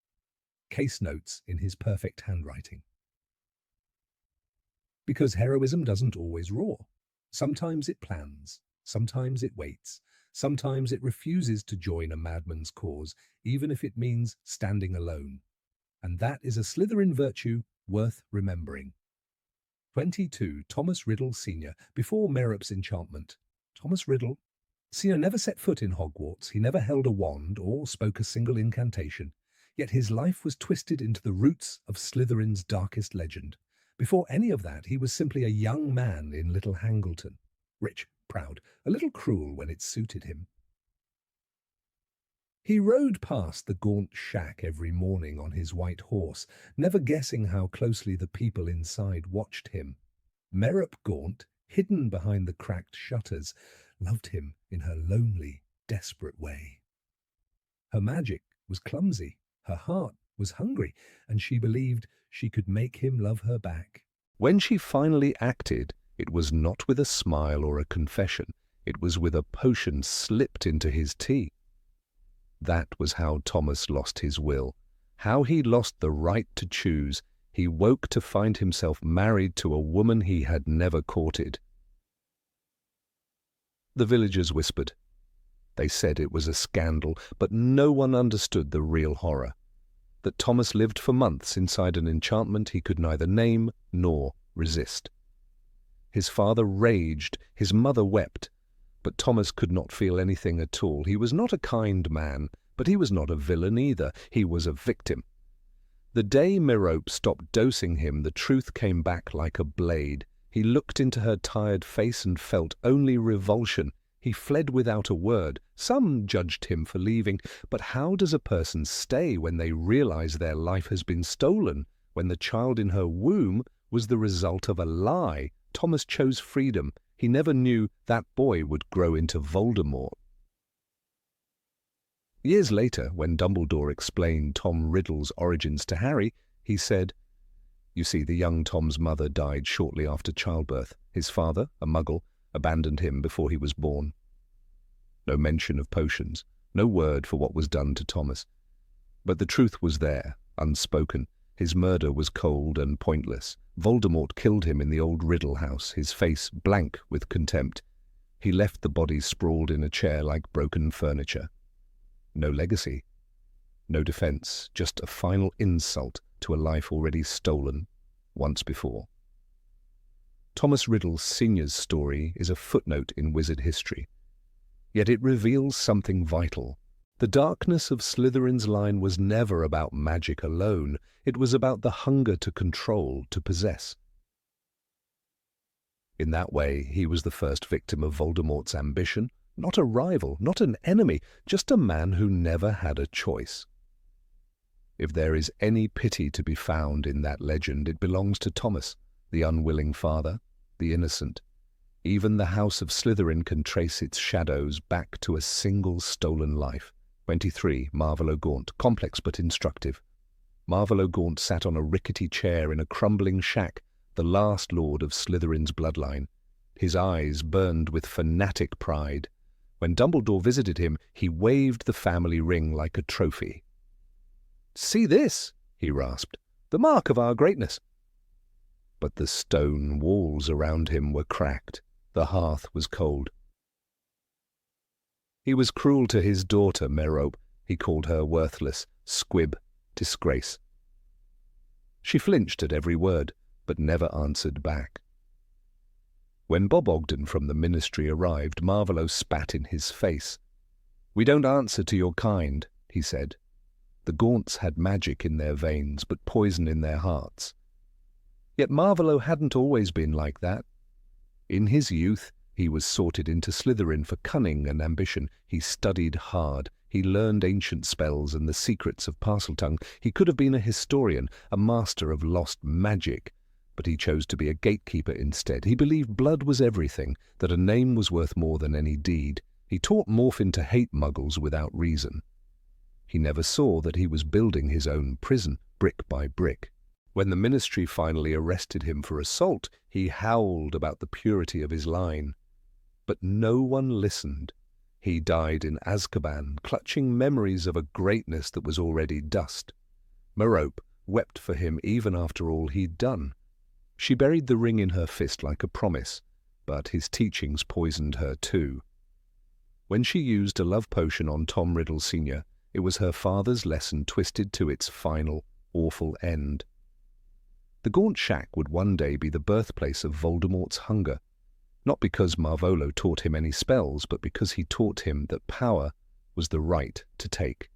Case notes in his perfect handwriting. Because heroism doesn't always roar. Sometimes it plans, sometimes it waits, sometimes it refuses to join a madman's cause, even if it means standing alone. And that is a Slytherin virtue worth remembering. 22. Thomas Riddle Senior, before Merup's enchantment. Thomas Riddle Senior never set foot in Hogwarts. He never held a wand or spoke a single incantation. Yet his life was twisted into the roots of Slytherin's darkest legend. Before any of that, he was simply a young man in Little Hangleton. Rich, proud, a little cruel when it suited him. He rode past the gaunt shack every morning on his white horse, never guessing how closely the people inside watched him. Merup Gaunt, hidden behind the cracked shutters, loved him in her lonely, desperate way. Her magic was clumsy. Her heart was hungry, and she believed she could make him love her back. When she finally acted, it was not with a smile or a confession. It was with a potion slipped into his tea. That was how Thomas lost his will, how he lost the right to choose. He woke to find himself married to a woman he had never courted. The villagers whispered. They said it was a scandal, but no one understood the real horror. That Thomas lived for months inside an enchantment he could neither name nor resist. His father raged, his mother wept, but Thomas could not feel anything at all. He was not a kind man, but he was not a villain either. He was a victim. The day Merope stopped dosing him, the truth came back like a blade. He looked into her tired face and felt only revulsion. He fled without a word. Some judged him for leaving, but how does a person stay when they realize their life has been stolen, when the child in her womb was the result of a lie? Thomas chose freedom. He never knew that boy would grow into Voldemort. Years later, when Dumbledore explained Tom Riddle's origins to Harry, he said, "You see, the young Tom's mother died shortly after childbirth. His father, a muggle, abandoned him before he was born." No mention of potions, no word for what was done to Thomas. But the truth was there, unspoken. His murder was cold and pointless. Voldemort killed him in the old Riddle house, his face blank with contempt. He left the body sprawled in a chair like broken furniture. No legacy, no defense, just a final insult to a life already stolen once before. Thomas Riddle Senior's story is a footnote in wizard history, yet it reveals something vital. The darkness of Slytherin's line was never about magic alone. It was about the hunger to control, to possess. In that way, he was the first victim of Voldemort's ambition, not a rival, not an enemy, just a man who never had a choice. If there is any pity to be found in that legend, it belongs to Thomas, the unwilling father, the innocent. Even the House of Slytherin can trace its shadows back to a single stolen life. 23. Marvolo Gaunt, complex but instructive. Marvolo Gaunt sat on a rickety chair in a crumbling shack, the last lord of Slytherin's bloodline. His eyes burned with fanatic pride. When Dumbledore visited him, he waved the family ring like a trophy. "See this," he rasped, "the mark of our greatness." But the stone walls around him were cracked. The hearth was cold. He was cruel to his daughter, Merope. He called her worthless, squib, disgrace. She flinched at every word, but never answered back. When Bob Ogden from the ministry arrived, Marvolo spat in his face. "We don't answer to your kind," he said. The Gaunts had magic in their veins, but poison in their hearts. Yet Marvolo hadn't always been like that. In his youth, he was sorted into Slytherin for cunning and ambition. He studied hard. He learned ancient spells and the secrets of Parseltongue. He could have been a historian, a master of lost magic, but he chose to be a gatekeeper instead. He believed blood was everything, that a name was worth more than any deed. He taught Morphin to hate muggles without reason. He never saw that he was building his own prison, brick by brick. When the ministry finally arrested him for assault, he howled about the purity of his line. But no one listened. He died in Azkaban, clutching memories of a greatness that was already dust. Merope wept for him even after all he'd done. She buried the ring in her fist like a promise, but his teachings poisoned her too. When she used a love potion on Tom Riddle Senior, it was her father's lesson twisted to its final, awful end. The Gaunt Shack would one day be the birthplace of Voldemort's hunger, not because Marvolo taught him any spells, but because he taught him that power was the right to take.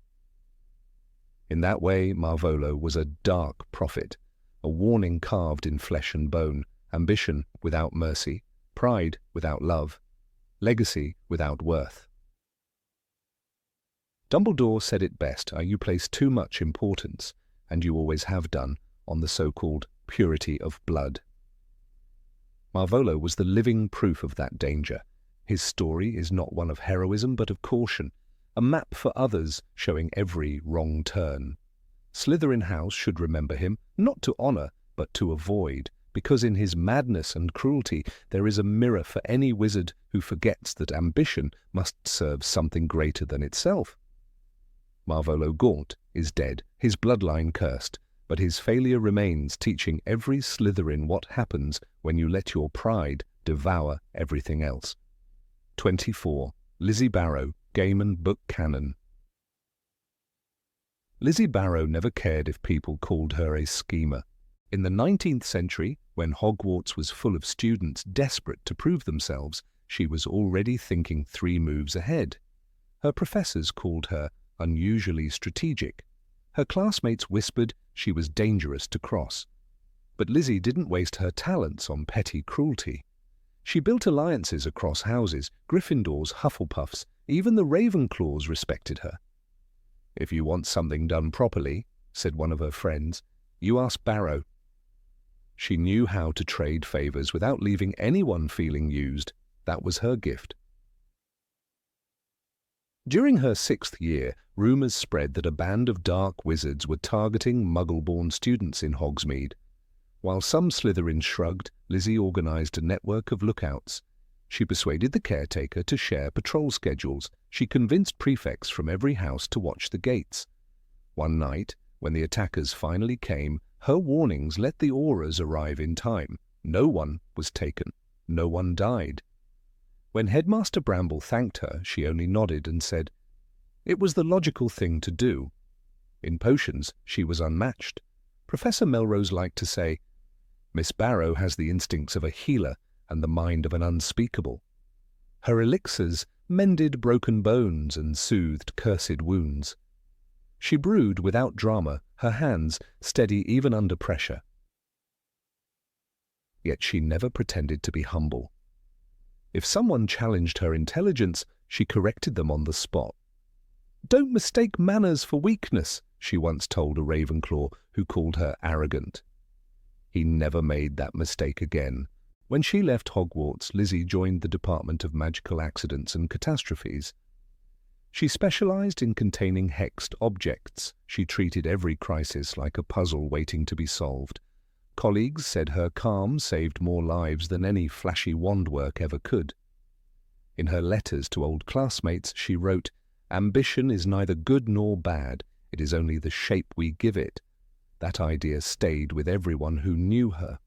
In that way, Marvolo was a dark prophet, a warning carved in flesh and bone, ambition without mercy, pride without love, legacy without worth. Dumbledore said it best: you place too much importance, and you always have done, on the so-called purity of blood. Marvolo was the living proof of that danger. His story is not one of heroism but of caution, a map for others showing every wrong turn. Slytherin House should remember him, not to honor, but to avoid, because in his madness and cruelty there is a mirror for any wizard who forgets that ambition must serve something greater than itself. Marvolo Gaunt is dead, his bloodline cursed, but his failure remains, teaching every Slytherin what happens when you let your pride devour everything else. 24. Lizzy Barrow, Game and Book Canon. Lizzy Barrow never cared if people called her a schemer. In the 19th century, when Hogwarts was full of students desperate to prove themselves, she was already thinking 3 moves ahead. Her professors called her unusually strategic. Her classmates whispered she was dangerous to cross. But Lizzy didn't waste her talents on petty cruelty. She built alliances across houses, Gryffindors, Hufflepuffs, even the Ravenclaws respected her. "If you want something done properly," said one of her friends, "you ask Barrow." She knew how to trade favors without leaving anyone feeling used. That was her gift. During her 6th year, rumors spread that a band of dark wizards were targeting Muggle-born students in Hogsmeade. While some Slytherins shrugged, Lizzy organized a network of lookouts. She persuaded the caretaker to share patrol schedules. She convinced prefects from every house to watch the gates. One night, when the attackers finally came, her warnings let the auras arrive in time. No one was taken. No one died. When Headmaster Bramble thanked her, she only nodded and said, "It was the logical thing to do." In potions, she was unmatched. Professor Melrose liked to say, "Miss Barrow has the instincts of a healer and the mind of an unspeakable." Her elixirs mended broken bones and soothed cursed wounds. She brewed without drama, her hands steady even under pressure. Yet she never pretended to be humble. If someone challenged her intelligence, she corrected them on the spot. "Don't mistake manners for weakness," she once told a Ravenclaw who called her arrogant. He never made that mistake again. When she left Hogwarts, Lizzy joined the Department of Magical Accidents and Catastrophes. She specialized in containing hexed objects. She treated every crisis like a puzzle waiting to be solved. Colleagues said her calm saved more lives than any flashy wand work ever could. In her letters to old classmates, she wrote, "Ambition is neither good nor bad. It is only the shape we give it." That idea stayed with everyone who knew her.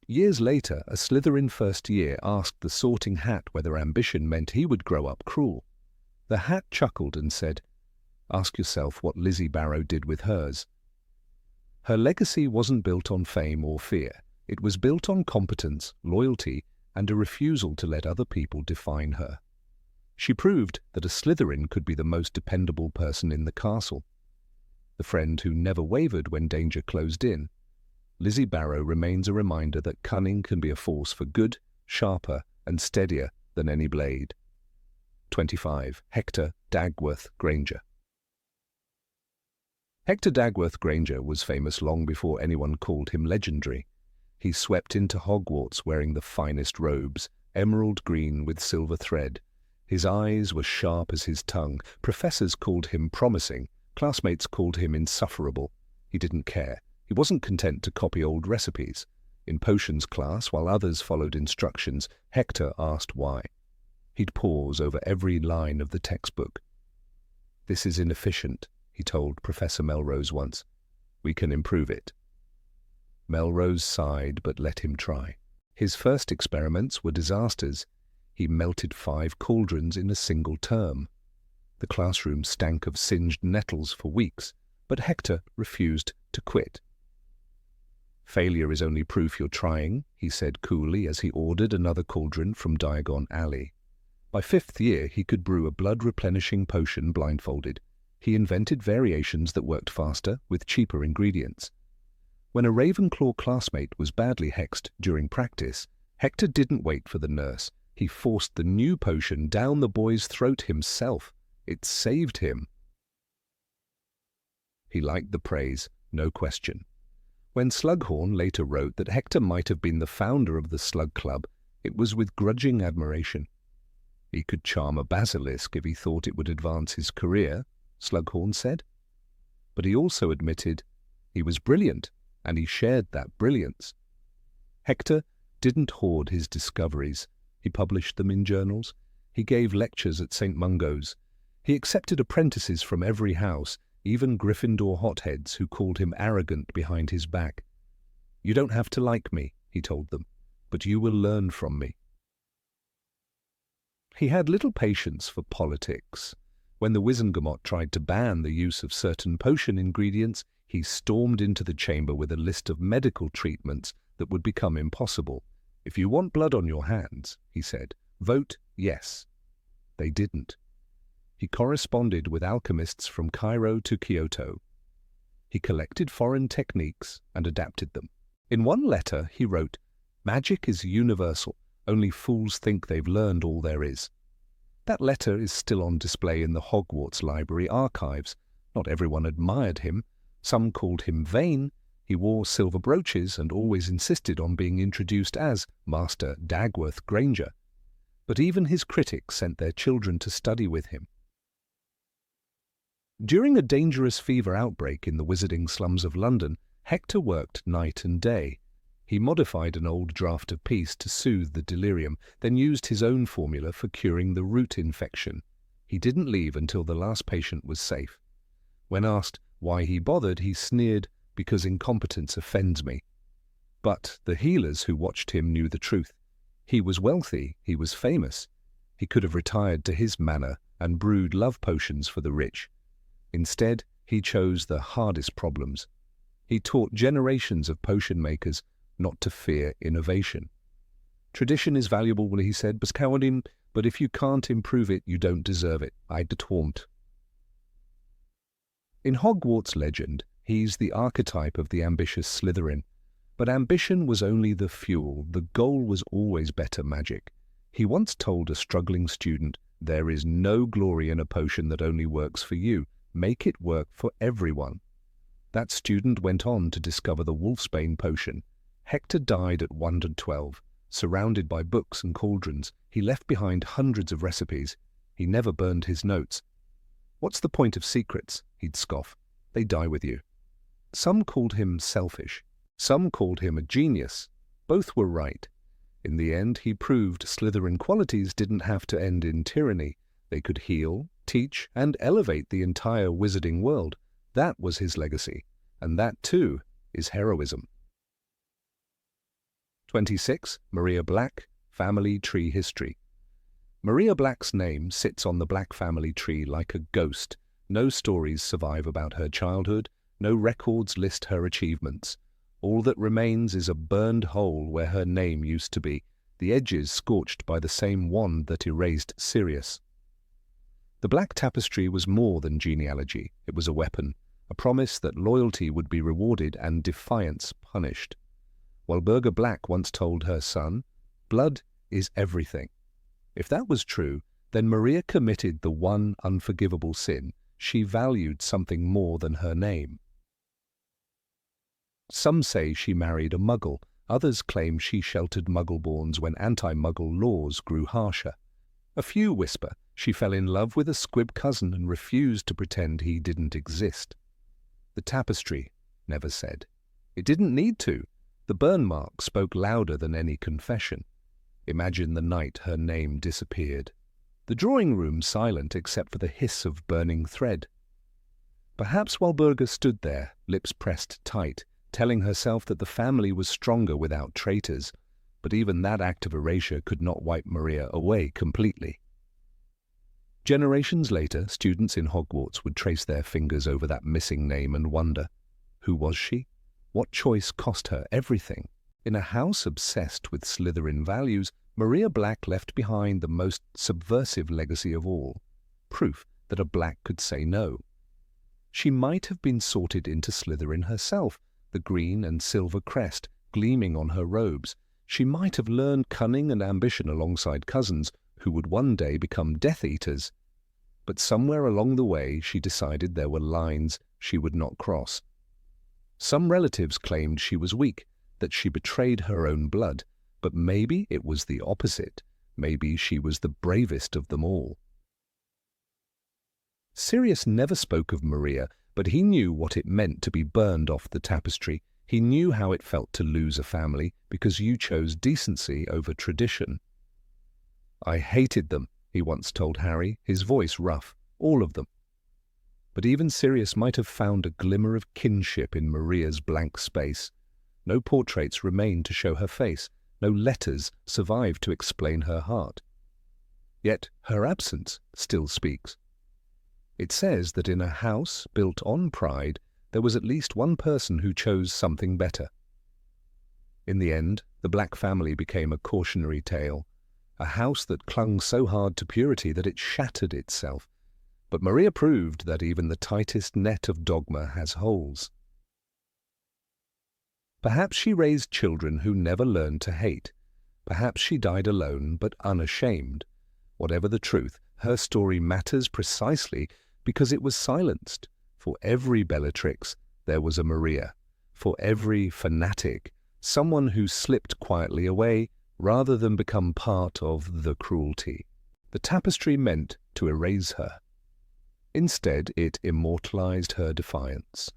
Years later, a Slytherin first year asked the Sorting Hat whether ambition meant he would grow up cruel. The Hat chuckled and said, "Ask yourself what Lizzy Barrow did with hers." Her legacy wasn't built on fame or fear. It was built on competence, loyalty, and a refusal to let other people define her. She proved that a Slytherin could be the most dependable person in the castle. The friend who never wavered when danger closed in. Lizzy Barrow remains a reminder that cunning can be a force for good, sharper, and steadier than any blade. 25. Hector Dagworth-Granger. Hector Dagworth-Granger was famous long before anyone called him legendary. He swept into Hogwarts wearing the finest robes, emerald green with silver thread. His eyes were sharp as his tongue. Professors called him promising. Classmates called him insufferable. He didn't care. He wasn't content to copy old recipes. In potions class, while others followed instructions, Hector asked why. He'd pause over every line of the textbook. "This is inefficient," he told Professor Melrose once. "We can improve it." Melrose sighed but let him try. His first experiments were disasters. He melted 5 cauldrons in a single term. The classroom stank of singed nettles for weeks, but Hector refused to quit. "Failure is only proof you're trying," he said coolly as he ordered another cauldron from Diagon Alley. By 5th year, he could brew a blood-replenishing potion blindfolded. He invented variations that worked faster, with cheaper ingredients. When a Ravenclaw classmate was badly hexed during practice, Hector didn't wait for the nurse. He forced the new potion down the boy's throat himself. It saved him. He liked the praise, no question. When Slughorn later wrote that Hector might have been the founder of the Slug Club, it was with grudging admiration. He could charm a basilisk if he thought it would advance his career, Slughorn said. But he also admitted he was brilliant, and he shared that brilliance. Hector didn't hoard his discoveries. He published them in journals. He gave lectures at St. Mungo's. He accepted apprentices from every house, even Gryffindor hotheads who called him arrogant behind his back. "You don't have to like me," he told them, "but you will learn from me." He had little patience for politics. When the Wizengamot tried to ban the use of certain potion ingredients, he stormed into the chamber with a list of medical treatments that would become impossible. "If you want blood on your hands," he said, "vote yes." They didn't. He corresponded with alchemists from Cairo to Kyoto. He collected foreign techniques and adapted them. In one letter, he wrote, "Magic is universal. Only fools think they've learned all there is." That letter is still on display in the Hogwarts Library archives. Not everyone admired him. Some called him vain. He wore silver brooches and always insisted on being introduced as Master Dagworth-Granger. But even his critics sent their children to study with him. During a dangerous fever outbreak in the wizarding slums of London, Hector worked night and day. He modified an old draught of peace to soothe the delirium, then used his own formula for curing the root infection. He didn't leave until the last patient was safe. When asked why he bothered, he sneered, "Because incompetence offends me." But the healers who watched him knew the truth. He was wealthy, he was famous. He could have retired to his manor and brewed love potions for the rich. Instead, he chose the hardest problems. He taught generations of potion makers not to fear innovation. "Tradition is valuable," he said, "but if you can't improve it, you don't deserve it. I detwant." In Hogwarts legend, he's the archetype of the ambitious Slytherin. But ambition was only the fuel. The goal was always better magic. He once told a struggling student, "There is no glory in a potion that only works for you. Make it work for everyone." That student went on to discover the wolfsbane potion. Hector died at 112. Surrounded by books and cauldrons, he left behind hundreds of recipes. He never burned his notes. "What's the point of secrets?" he'd scoff. "They die with you." Some called him selfish. Some called him a genius. Both were right. In the end, he proved Slytherin qualities didn't have to end in tyranny. They could heal, teach, and elevate the entire wizarding world. That was his legacy. And that, too, is heroism. 26. Maria Black, Family Tree History. Maria Black's name sits on the Black family tree like a ghost. No stories survive about her childhood. No records list her achievements. All that remains is a burned hole where her name used to be, the edges scorched by the same wand that erased Sirius. The Black Tapestry was more than genealogy. It was a weapon, a promise that loyalty would be rewarded and defiance punished. Walburga Black once told her son, "Blood is everything." If that was true, then Maria committed the one unforgivable sin. She valued something more than her name. Some say she married a Muggle. Others claim she sheltered Muggleborns when anti-Muggle laws grew harsher. A few whisper she fell in love with a squib cousin and refused to pretend he didn't exist. The tapestry never said. It didn't need to. The burn mark spoke louder than any confession. Imagine the night her name disappeared. The drawing room silent except for the hiss of burning thread. Perhaps Walburga stood there, lips pressed tight, telling herself that the family was stronger without traitors, but even that act of erasure could not wipe Maria away completely. Generations later, students in Hogwarts would trace their fingers over that missing name and wonder, who was she? What choice cost her everything? In a house obsessed with Slytherin values, Maria Black left behind the most subversive legacy of all, proof that a Black could say no. She might have been sorted into Slytherin herself, the green and silver crest gleaming on her robes. She might have learned cunning and ambition alongside cousins who would one day become Death Eaters. But somewhere along the way she decided there were lines she would not cross. Some relatives claimed she was weak, that she betrayed her own blood, but maybe it was the opposite. Maybe she was the bravest of them all. Sirius never spoke of Maria, but he knew what it meant to be burned off the tapestry. He knew how it felt to lose a family because you chose decency over tradition. "I hated them," he once told Harry, his voice rough, "all of them." But even Sirius might have found a glimmer of kinship in Maria's blank space. No portraits remained to show her face. No letters survived to explain her heart. Yet her absence still speaks. It says that in a house built on pride, there was at least one person who chose something better. In the end, the Black family became a cautionary tale, a house that clung so hard to purity that it shattered itself. But Maria proved that even the tightest net of dogma has holes. Perhaps she raised children who never learned to hate. Perhaps she died alone but unashamed. Whatever the truth, her story matters precisely because it was silenced. For every Bellatrix, there was a Maria. For every fanatic, someone who slipped quietly away rather than become part of the cruelty. The tapestry meant to erase her. Instead, it immortalized her defiance.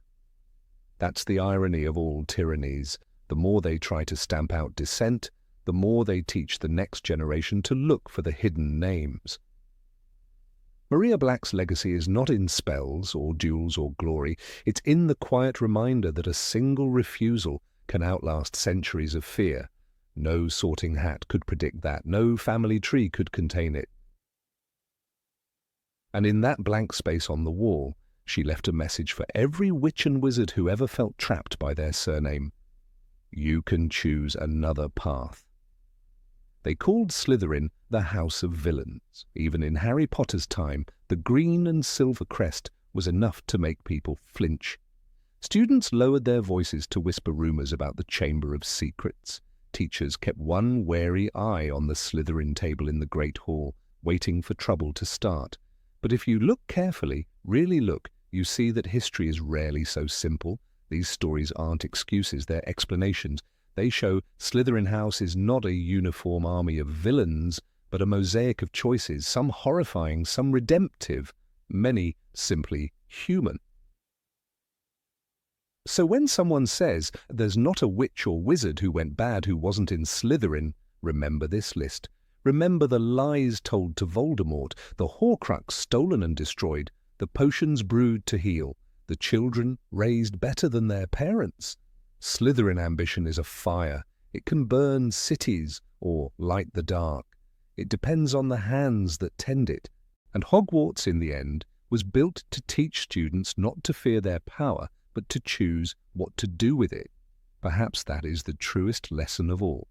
That's the irony of all tyrannies. The more they try to stamp out dissent, the more they teach the next generation to look for the hidden names. Maria Black's legacy is not in spells or duels or glory. It's in the quiet reminder that a single refusal can outlast centuries of fear. No sorting hat could predict that. No family tree could contain it. And in that blank space on the wall, she left a message for every witch and wizard who ever felt trapped by their surname. You can choose another path. They called Slytherin the House of Villains. Even in Harry Potter's time, the green and silver crest was enough to make people flinch. Students lowered their voices to whisper rumors about the Chamber of Secrets. Teachers kept one wary eye on the Slytherin table in the Great Hall, waiting for trouble to start. But if you look carefully, really look, you see that history is rarely so simple. These stories aren't excuses, they're explanations. They show Slytherin House is not a uniform army of villains, but a mosaic of choices, some horrifying, some redemptive, many simply human. So when someone says there's not a witch or wizard who went bad who wasn't in Slytherin, remember this list. Remember the lies told to Voldemort, the Horcrux stolen and destroyed, the potions brewed to heal, the children raised better than their parents. Slytherin ambition is a fire. It can burn cities or light the dark. It depends on the hands that tend it. And Hogwarts, in the end, was built to teach students not to fear their power, but to choose what to do with it. Perhaps that is the truest lesson of all.